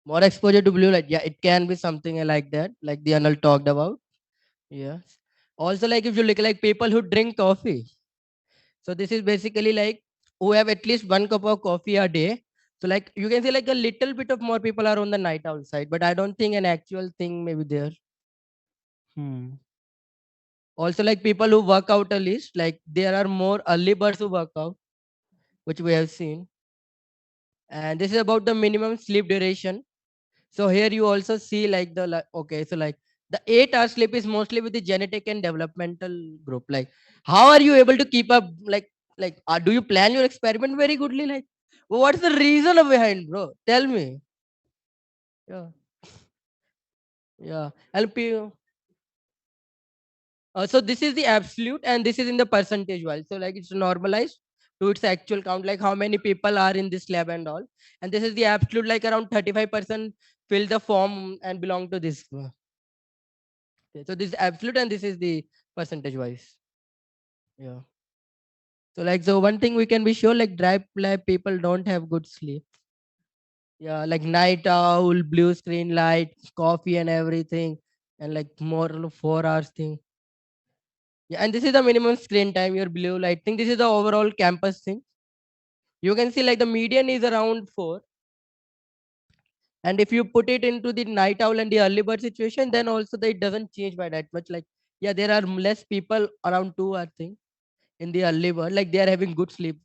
More exposure to blue light. Yeah, it can be something like that, like the Anil talked about. Yes. Also, like if you look like people who drink coffee. So this is basically like who have at least one cup of coffee a day. So like you can say like a little bit of more people are on the night owl side, but I don't think an actual thing may be there. Also like people who work out a list, like there are more early birds who work out, which we have seen. And this is about the minimum sleep duration. So here you also see like okay, so like the 8 hour sleep is mostly with the genetic and developmental group. Like how are you able to keep up? Do you plan your experiment very goodly? Like what's the reason behind, bro? Tell me. Yeah, yeah. So this is the absolute and this is in the percentage wise. So like it's normalized to its actual count, like how many people are in this lab and all. And this is the absolute, like around 35% fill the form and belong to this. Okay, so this is absolute and this is the percentage wise. Yeah. So like, so one thing we can be sure, like dry lab people don't have good sleep. Yeah, like night owl, blue screen light, coffee and everything, and like more 4 hours thing. Yeah, and this is the minimum screen time, your blue light thing. This is the overall campus thing. You can see like the median is around 4. And if you put it into the night owl and the early bird situation, then also it doesn't change by that much. Like, yeah, there are less people around 2, I think, in the early bird. Like they are having good sleep.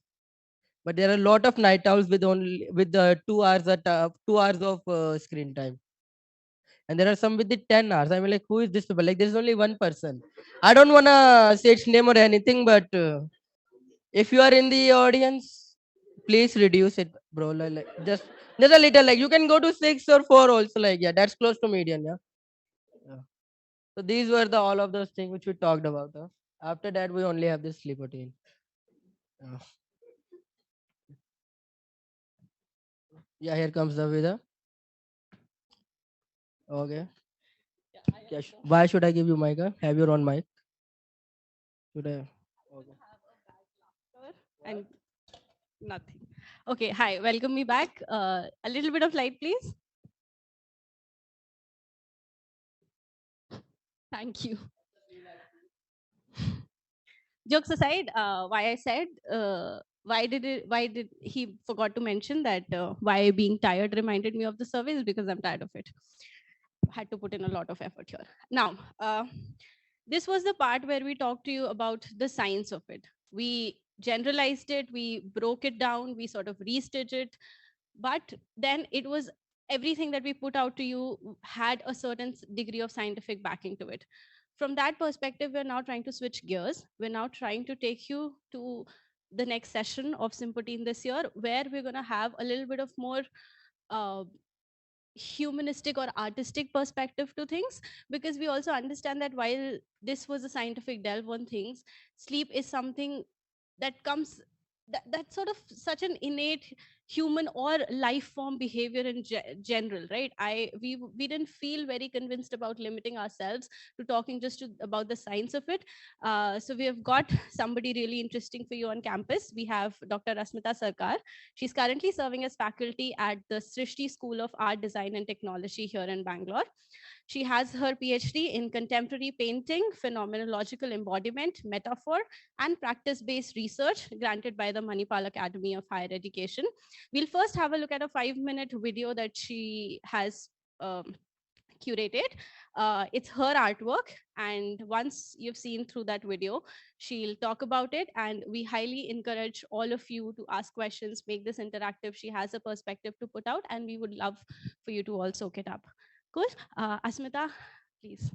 But there are a lot of night owls with only with the 2 hours at 2 hours of screen time. And there are some with the 10 hours. I mean, like, who is this people? Like, there's only one person. I don't wanna say its name or anything, but if you are in the audience, please reduce it, bro. Just a little. Like you can go to 6 or 4 also. Like yeah, that's close to median. Yeah. Yeah. So these were the all of those things which we talked about. After that, we only have this sleep routine. Yeah. Yeah, here comes the video. Okay. Yeah, why should I give you mic? Have your own mic. Should I? Okay. And nothing. Okay, hi, welcome me back. A little bit of light, please. Thank you. Jokes aside, why I said why did he forgot to mention that why being tired reminded me of the survey is because I'm tired of it. Had to put in a lot of effort here. Now, this was the part where we talked to you about the science of it. We generalized it, we broke it down, we sort of restitched it, but then it was everything that we put out to you had a certain degree of scientific backing to it. From that perspective, we're now trying to switch gears. We're now trying to take you to the next session of Sympotein this year, where we're going to have a little bit of more uh, humanistic or artistic perspective to things, because we also understand that while this was a scientific delve on things, sleep is something that comes that's sort of such an innate human or life form behavior in general, right? We didn't feel very convinced about limiting ourselves to talking just about the science of it. So we have got somebody really interesting for you on campus. We have Dr. Asmita Sarkar. She's currently serving as faculty at the Srishti School of Art, Design and Technology here in Bangalore. She has her PhD in contemporary painting, phenomenological embodiment, metaphor, and practice based research granted by the Manipal Academy of Higher Education. We'll first have a look at a 5-minute video that she has curated. It's her artwork, and once you've seen through that video, she'll talk about it. And we highly encourage all of you to ask questions, make this interactive. She has a perspective to put out, and we would love for you to all soak it up. Cool. Asmita, please.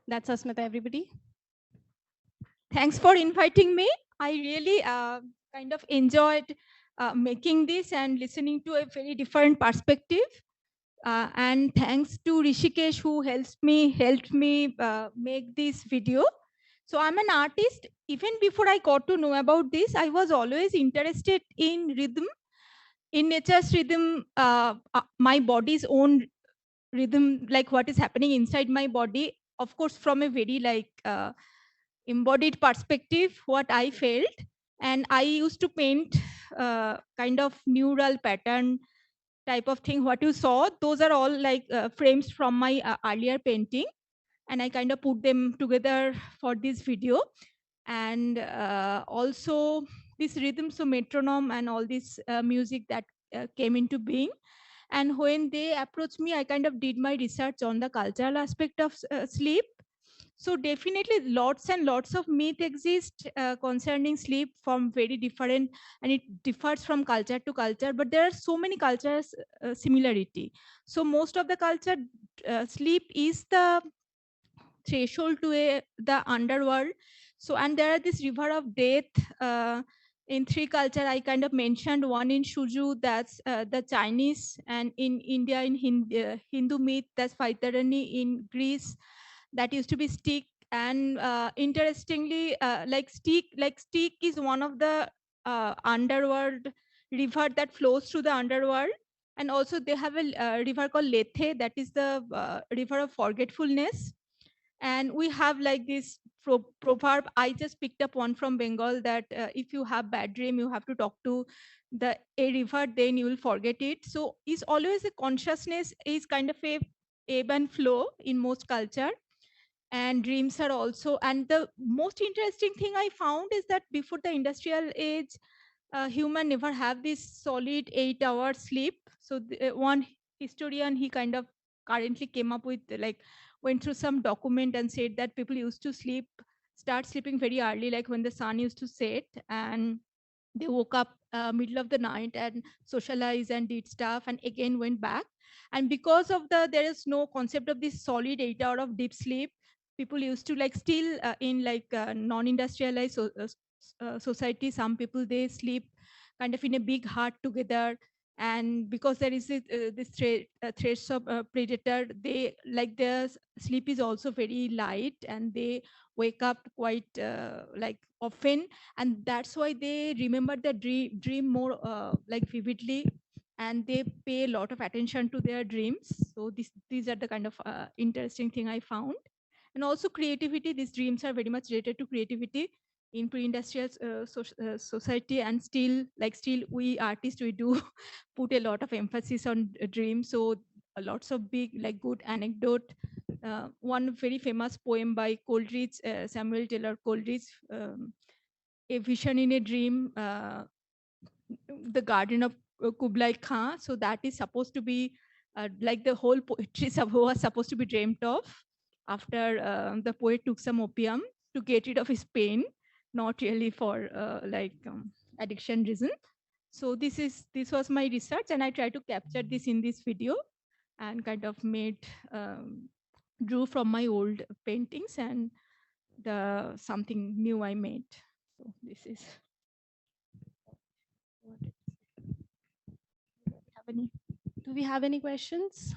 That's Asmita, everybody. Thanks for inviting me. I really kind of enjoyed making this and listening to a very different perspective. And thanks to Rishikesh who helped me make this video. So I'm an artist. Even before I got to know about this, I was always interested in rhythm, in nature's rhythm, my body's own rhythm, like what is happening inside my body. Of course, from a very embodied perspective, what I felt. And I used to paint kind of neural pattern type of thing. What you saw, those are all frames from my earlier painting. And I kind of put them together for this video. And also this rhythm, so metronome and all this music that came into being. And when they approached me, I kind of did my research on the cultural aspect of sleep. So definitely lots and lots of myth exist concerning sleep from very different, and it differs from culture to culture, but there are so many cultures similarity. So most of the culture, sleep is the threshold to the underworld. So, and there are this river of death in three culture. I kind of mentioned one in Shuju, that's the Chinese, and in India, in Hindu myth, that's Vaitarani in Greece, that used to be stick. And interestingly, stick is one of the underworld river that flows through the underworld. And also they have a river called Lethe, that is the river of forgetfulness. And we have like this proverb, I just picked up one from Bengal, that if you have bad dream, you have to talk to the a river, then you will forget it. So is always a consciousness is kind of a ebb and flow in most culture. And dreams are also, and the most interesting thing I found is that before the industrial age, human never have this solid 8 hour sleep. So one historian, he kind of currently came up with went through some document and said that people used to start sleeping very early, like when the sun used to set, and they woke up middle of the night and socialized and did stuff and again went back. And because of there is no concept of this solid 8 hour of deep sleep, people used to still in non-industrialized society, some people they sleep kind of in a big hut together. And because there is this threats of predator, they their sleep is also very light, and they wake up quite often. And that's why they remember the dream more vividly, and they pay a lot of attention to their dreams. So these are the kind of interesting thing I found. And also creativity, these dreams are very much related to creativity in pre-industrial society. And still we artists, we do put a lot of emphasis on dreams. So lots of big good anecdote. One very famous poem by Coleridge, Samuel Taylor Coleridge, a vision in a dream, the garden of Kublai Khan. So that is supposed to be like the whole poetry was supposed to be dreamt of after the poet took some opium to get rid of his pain, not really for addiction reason. So this was my research, and I tried to capture this in this video, and kind of made drew from my old paintings and the something new I made. So this is what it have any. Do we have any questions?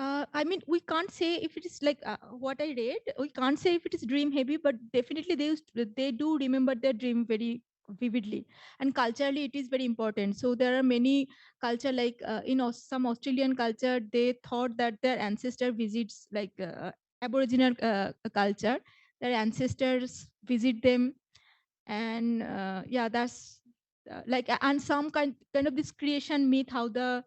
I mean, we can't say if it is like what I read. We can't say if it is dream heavy, but definitely they do remember their dream very vividly. And culturally, it is very important. So there are many culture like in some Australian culture, they thought that their ancestor visits like Aboriginal culture. Their ancestors visit them, and yeah, that's and some kind of this creation myth how the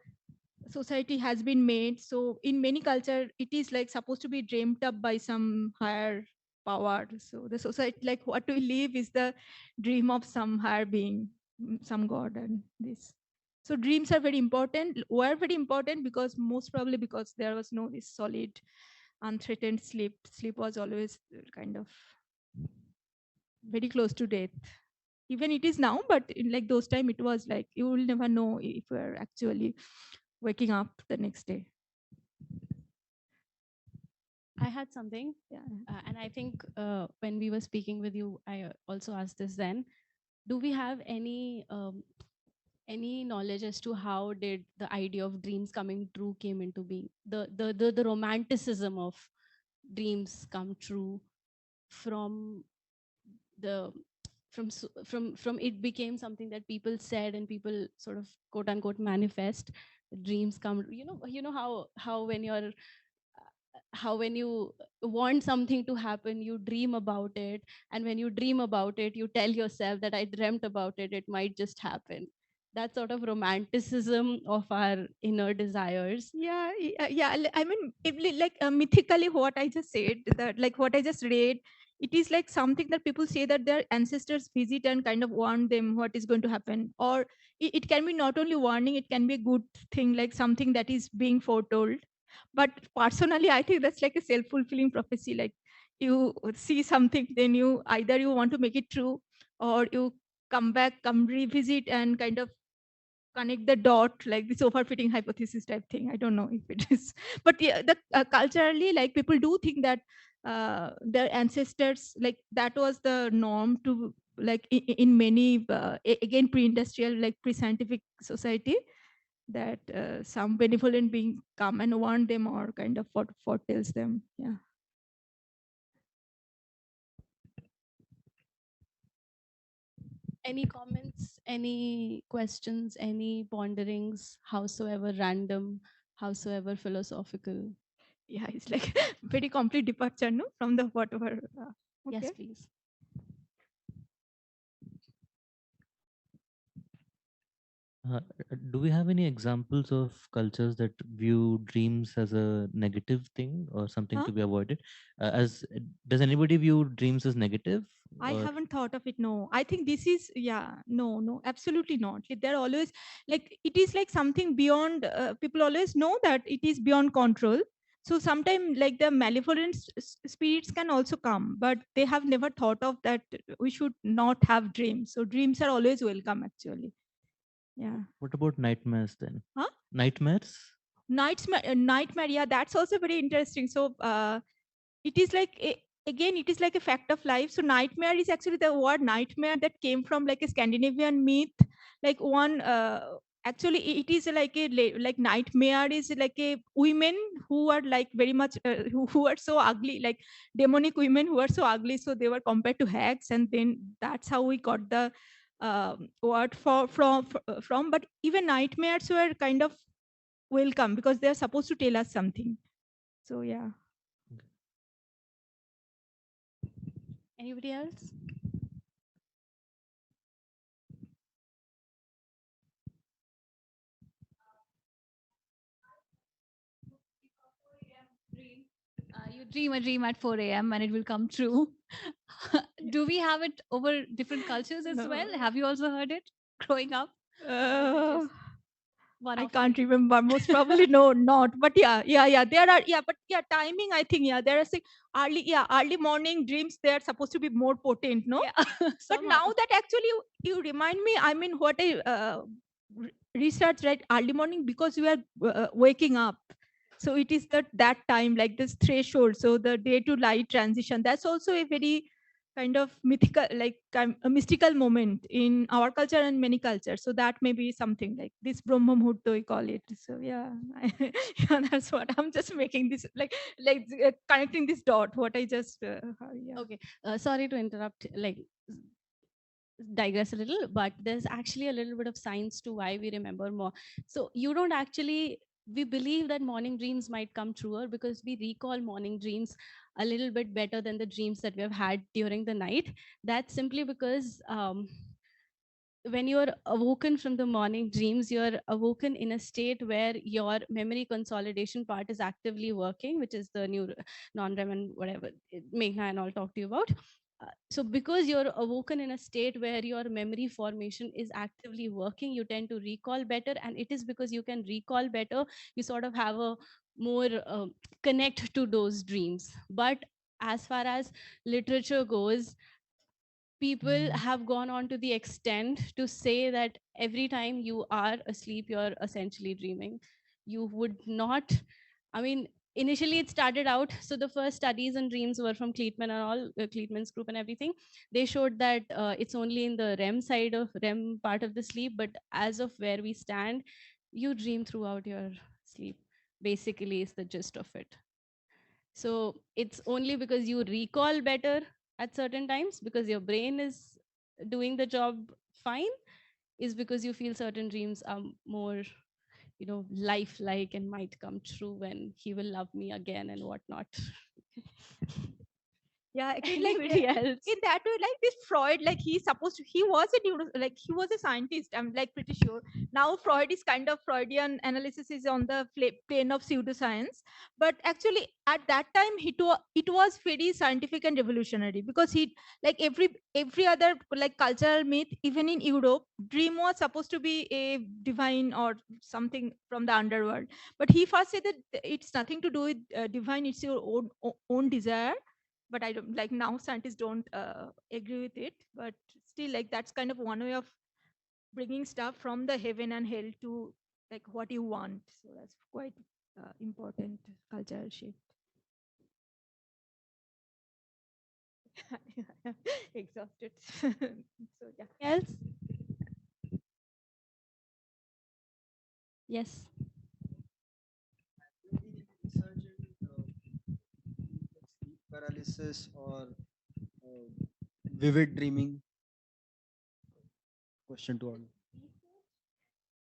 society has been made. So in many culture it is like supposed to be dreamed up by some higher power. So the society, like what we live is the dream of some higher being, some god. And this, so dreams are very important, were very important, because most probably because there was no this solid unthreatened sleep was always kind of very close to death. Even it is now, but in like those time it was like you will never know if you're actually waking up the next day. I had something, Yeah. and I think when we were speaking with you, I also asked this then. Do we have any knowledge as to how did the idea of dreams coming true came into being? The romanticism of dreams come true from the from it became something that people said and people sort of quote unquote manifest. Dreams come, how when you're how when you want something to happen, you dream about it, and when you dream about it, you tell yourself that I dreamt about it, it might just happen. That sort of romanticism of our inner desires. I mean, if like mythically what I just said, that like what I just read, it is like something that people say that their ancestors visit and kind of warn them what is going to happen. Or it can be not only warning, it can be a good thing, like something that is being foretold. But personally I think that's like a self-fulfilling prophecy. Like you see something, then you either you want to make it true, or you come back, come revisit, and kind of connect the dot, like this overfitting hypothesis type thing. I don't know if it is, but yeah, the culturally, like people do think that their ancestors, like that was the norm to, like in many again pre-industrial, like pre-scientific society, that some benevolent being come and warn them, or kind of foretells them. Yeah. Any comments, any questions, any ponderings, howsoever random, howsoever philosophical? Yeah, it's like very complete departure, no, from the whatever. Okay. Yes, please. Do we have any examples of cultures that view dreams as a negative thing or something Huh? to be avoided? As does anybody view dreams as negative? I Or haven't thought of it. No, I think this is, yeah, no, absolutely not. They're always like, it is like something beyond, people always know that it is beyond control. So sometimes like the malevolent spirits can also come, but they have never thought of that we should not have dreams. So dreams are always welcome actually. Yeah. what about nightmares then? Huh? Nightmares? Nightmare, yeah, that's also very interesting. So it is like again it is like a fact of life. So nightmare is actually the word nightmare that came from like a Scandinavian myth. Like one actually it is like a like nightmare is like a women who are like very much who are so ugly, like demonic women who are so ugly, so they were compared to hags, and then that's how we got the word from. But even nightmares were kind of welcome because they are supposed to tell us something. So yeah. Anybody else? dream a dream at 4 a.m. and it will come true. Do we have it over different cultures as well? No. Have you also heard it growing up? Uh, One I of can't remember. Most probably no, not. But yeah. There are but timing. I think there are early morning dreams. They are supposed to be more potent, no? Yeah. But now that actually you remind me, I mean, what I research, right? Early morning, because you are waking up, so it is that time, like this threshold. So the day to light transition. That's also a very kind of mythical, like a mystical moment in our culture and many cultures. So that may be something like this Brahma Muhurta we call it. So yeah, yeah, that's what I'm just making this connecting this dot. What I just yeah. Okay, sorry to interrupt, like digress a little, but there's actually a little bit of science to why we remember more. So you don't actually, we believe that morning dreams might come truer because we recall morning dreams a little bit better than the dreams that we have had during the night. That's simply because when you're awoken from the morning dreams, you're awoken in a state where your memory consolidation part is actively working, which is the new non-REM and whatever Meghna and all talk to you about. So because you're awoken in a state where your memory formation is actively working, you tend to recall better. And it is because you can recall better, you sort of have a more connect to those dreams. But as far as literature goes, people have gone on to the extent to say that every time you are asleep, you're essentially dreaming. You would not, I mean, initially it started out, so the first studies on dreams were from Kleitman and all, Kleitman's group and everything. They showed that it's only in the REM part of the sleep, but as of where we stand, you dream throughout your sleep, basically is the gist of it. So it's only because you recall better at certain times, because your brain is doing the job fine, is because you feel certain dreams are more, you know, lifelike and might come true when he will love me again and whatnot. Yeah, actually, Anybody else? in that way, like this Freud, like he was a he was a scientist. I'm like pretty sure. Now Freud is kind of Freudian analysis is on the plane of pseudoscience, but actually at that time it was very scientific and revolutionary, because he, like every other like cultural myth, even in Europe, dream was supposed to be a divine or something from the underworld. But he first said that it's nothing to do with divine; it's your own desire. But I don't, like, now scientists don't agree with it, but still, like, that's kind of one way of bringing stuff from the heaven and hell to like what you want. So that's quite important cultural shift. Exhausted. So yeah. Else? Yes. Sleep paralysis or vivid dreaming? Question to all.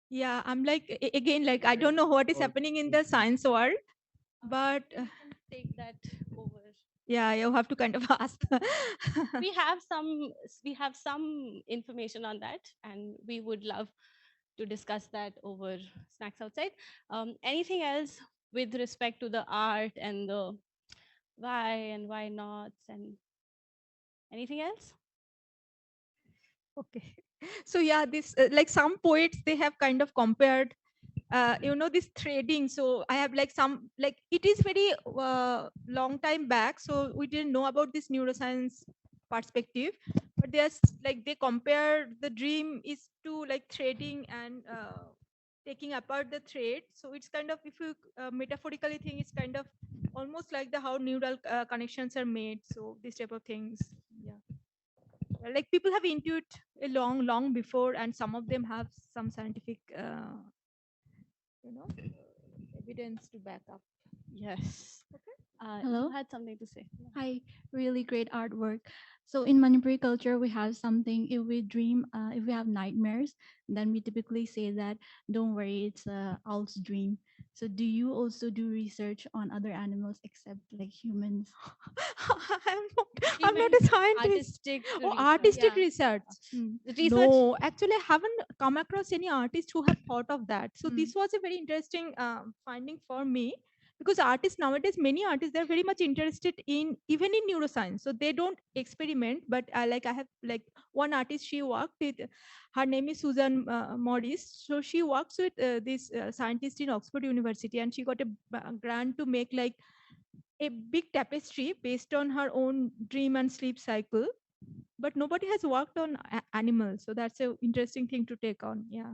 Yeah, I'm like again, like, I don't know what is happening in the science world, but Take that over. yeah, you have to kind of ask. we have some information on that, and we would love to discuss that over snacks outside. Anything else with respect to the art and the why and why nots, and anything else? Okay. So yeah, this like some poets, they have kind of compared this threading. So I have like some, like, it is very long time back, so we didn't know about this neuroscience perspective, but there's like they compare the dream is to like threading and taking apart the thread. So it's kind of, if you metaphorically think, it's kind of almost like the how neural connections are made. So this type of things, yeah. Like people have intuit a long before, and some of them have some scientific evidence to back up. Yes. Hello? You had something to say. Hi, really great artwork. So in Manipuri culture, we have something. If we dream, if we have nightmares, then we typically say that, "Don't worry, it's a owl's dream." So do you also do research on other animals except like humans? I'm not a scientist. Artistic Oh, research. artistic Yeah. research. Research. No, actually, I haven't come across any artist who have thought of that. So Hmm. this was a very interesting finding for me. because artists nowadays, many artists, they're very much interested in even in neuroscience, so they don't experiment. But like I have like one artist, she worked with, her name is Susan Morris. So she works with this scientist in Oxford University, and she got a grant to make like a big tapestry based on her own dream and sleep cycle. But nobody has worked on animals, so that's a interesting thing to take on. Yeah.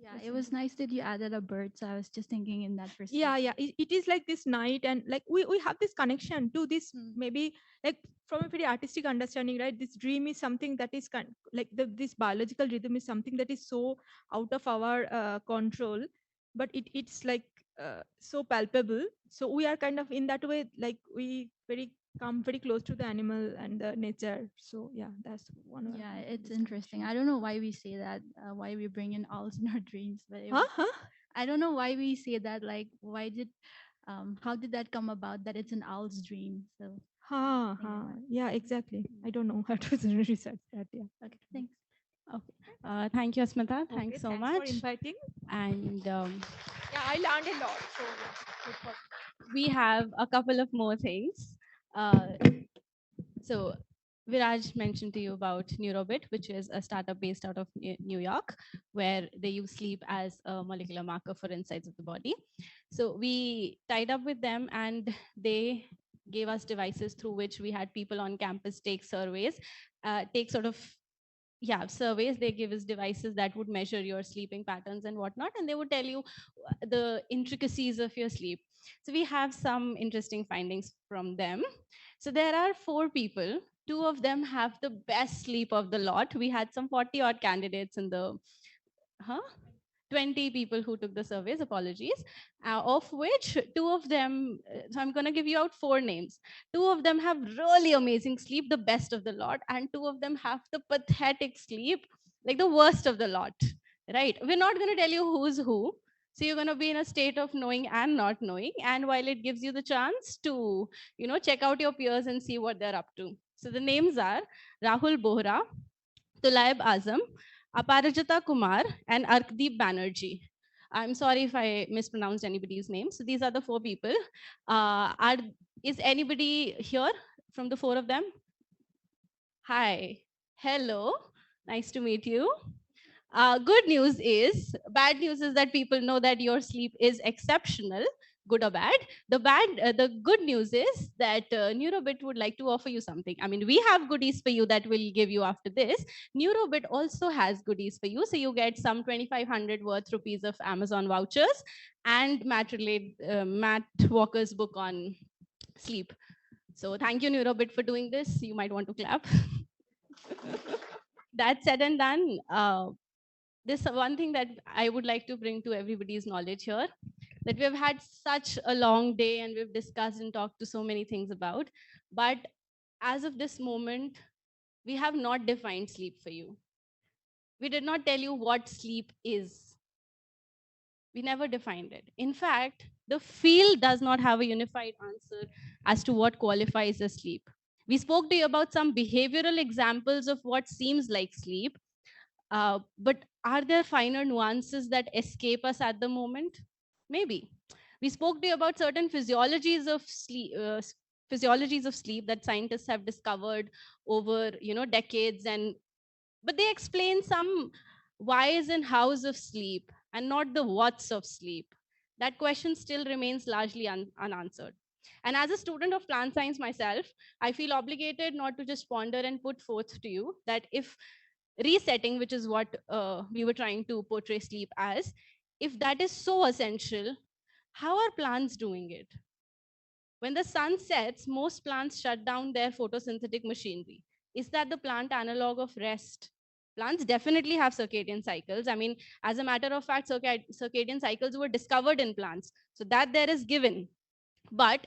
Yeah, it was nice that you added a bird. So I was just thinking in that perspective. Yeah, it is like this night, and like we have this connection to this, maybe like from a very artistic understanding, right? This dream is something that is like this biological rhythm is something that is so out of our control, but it's like so palpable. So we are kind of in that way, like we very come very close to the animal and the nature. So yeah, that's one of Yeah, it's interesting. I don't know why we say that, why we bring in owls in our dreams, but I don't know why we say that. Like, how did that come about that it's an owl's dream? So, yeah, exactly. I don't know how to research that. Yeah. okay, thanks. Okay. Thank you, Asmita. Okay, Thanks so thanks much. for inviting. And Yeah, I learned a lot. So yeah, good for we have a couple of more things. So Viraj mentioned to you about Neurobit, which is a startup based out of New York, where they use sleep as a molecular marker for insights of the body. So we tied up with them, and they gave us devices through which we had people on campus take surveys, take sort of surveys. They give us devices that would measure your sleeping patterns and whatnot, and they would tell you the intricacies of your sleep. So we have some interesting findings from them. So there are 4 people. 2 of them have the best sleep of the lot. We had some 40 odd candidates in the 20 people who took the surveys, apologies, of which 2 of them, so I'm going to give you out 4 names. 2 of them have really amazing sleep, the best of the lot, and 2 of them have the pathetic sleep, like the worst of the lot, right? We're not going to tell you who's who. So you're going to be in a state of knowing and not knowing. And while it gives you the chance to, check out your peers and see what they're up to. So the names are Rahul Bohra, Tulaib Azam, Aparajita Kumar, and Arkdeep Banerjee. I'm sorry if I mispronounced anybody's name. So these are the 4 people. Is anybody here from the 4 of them? Hi. Hello. Nice to meet you. Good news is, bad news is that people know that your sleep is exceptional, good or bad. The good news is that Neurobit would like to offer you something. I mean, we have goodies for you that we'll give you after this. Neurobit also has goodies for you. So you get some 2,500 worth rupees of Amazon vouchers and Matt Walker's book on sleep. So thank you, Neurobit, for doing this. You might want to clap. That said and done, this one thing that I would like to bring to everybody's knowledge here, that we've had such a long day and we've discussed and talked to so many things about, but as of this moment, we have not defined sleep for you. We did not tell you what sleep is. We never defined it. In fact, the field does not have a unified answer as to what qualifies as sleep. We spoke to you about some behavioral examples of what seems like sleep, but are there finer nuances that escape us at the moment? Maybe. We spoke to you about certain physiologies of sleep that scientists have discovered over decades, but they explain some whys and hows of sleep and not the whats of sleep. That question still remains largely unanswered. And as a student of plant science myself, I feel obligated not to just ponder and put forth to you that if resetting, which is what we were trying to portray sleep as, if that is so essential, how are plants doing it? When the sun sets, most plants shut down their photosynthetic machinery. Is that the plant analog of rest? Plants definitely have circadian cycles. I mean, as a matter of fact, circadian cycles were discovered in plants. So that there is given. But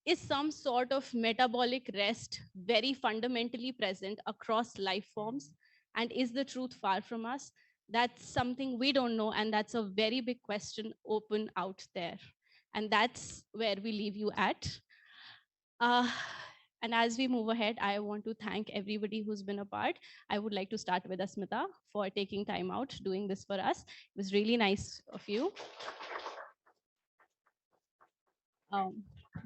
is some sort of metabolic rest very fundamentally present across life forms? And is the truth far from us? That's something we don't know, and that's a very big question open out there. And that's where we leave you at. And as we move ahead, I want to thank everybody who's been a part. I would like to start with Asmita for taking time out, doing this for us. It was really nice of you.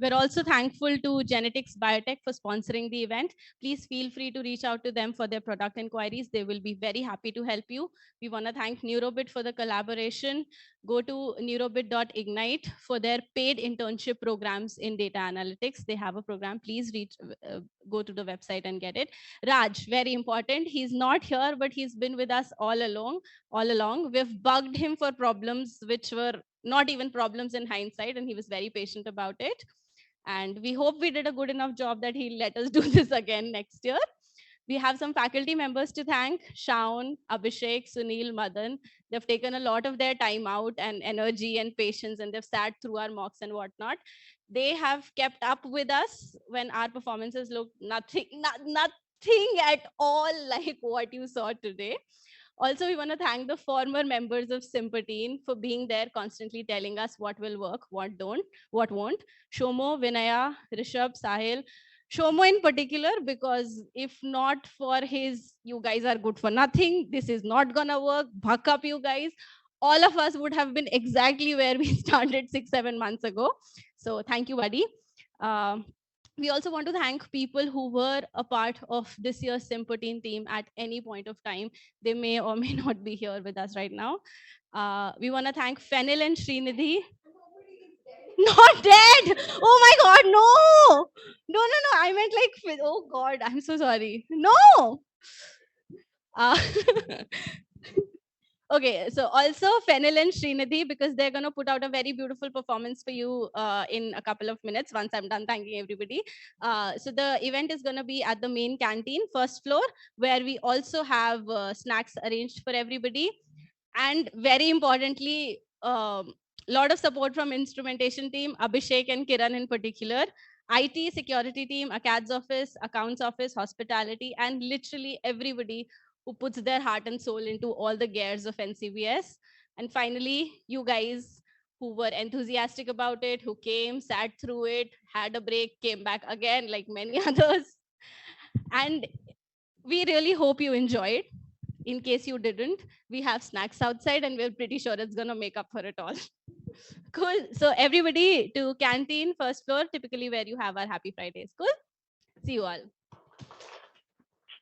We're also thankful to Genetics Biotech for sponsoring the event. Please feel free to reach out to them for their product inquiries. They will be very happy to help you. We want to thank Neurobit for the collaboration. Go to neurobit.ignite for their paid internship programs in data analytics. They have a program. Please go to the website and get it. Raj, very important. He's not here, but he's been with us all along. We've bugged him for problems which were not even problems in hindsight, and he was very patient about it. And we hope we did a good enough job that he'll let us do this again next year. We have some faculty members to thank: Shaun, Abhishek, Sunil, Madan. They've taken a lot of their time out and energy and patience, and they've sat through our mocks and whatnot. They have kept up with us when our performances looked nothing at all like what you saw today. Also, we want to thank the former members of Sympotein for being there, constantly telling us what will work, what don't, what won't. Shomo, Vinaya, Rishabh, Sahil. Shomo in particular, because if not for his, you guys are good for nothing, this is not gonna work, buck up you guys, all of us would have been exactly where we started 6-7 months ago. So thank you, buddy. We also want to thank people who were a part of this year's Sympotein team at any point of time. They may or may not be here with us right now. We want to thank Fenil and Srinidhi. Not dead! Oh my god, no! No. I meant like, oh god, I'm so sorry. No! Uh, Okay, so also Fenil and Srinidhi, because they're going to put out a very beautiful performance for you in a couple of minutes once I'm done thanking everybody. So the event is going to be at the main canteen, first floor, where we also have snacks arranged for everybody. And very importantly, a lot of support from instrumentation team, Abhishek and Kiran in particular, IT, security team, ACADS office, accounts office, hospitality, and literally everybody who puts their heart and soul into all the gears of NCBS. And finally, you guys who were enthusiastic about it, who came, sat through it, had a break, came back again, like many others. And we really hope you enjoyed. In case you didn't, we have snacks outside and we're pretty sure it's going to make up for it all. Cool. So everybody to canteen, first floor, typically where you have our Happy Fridays. Cool. See you all.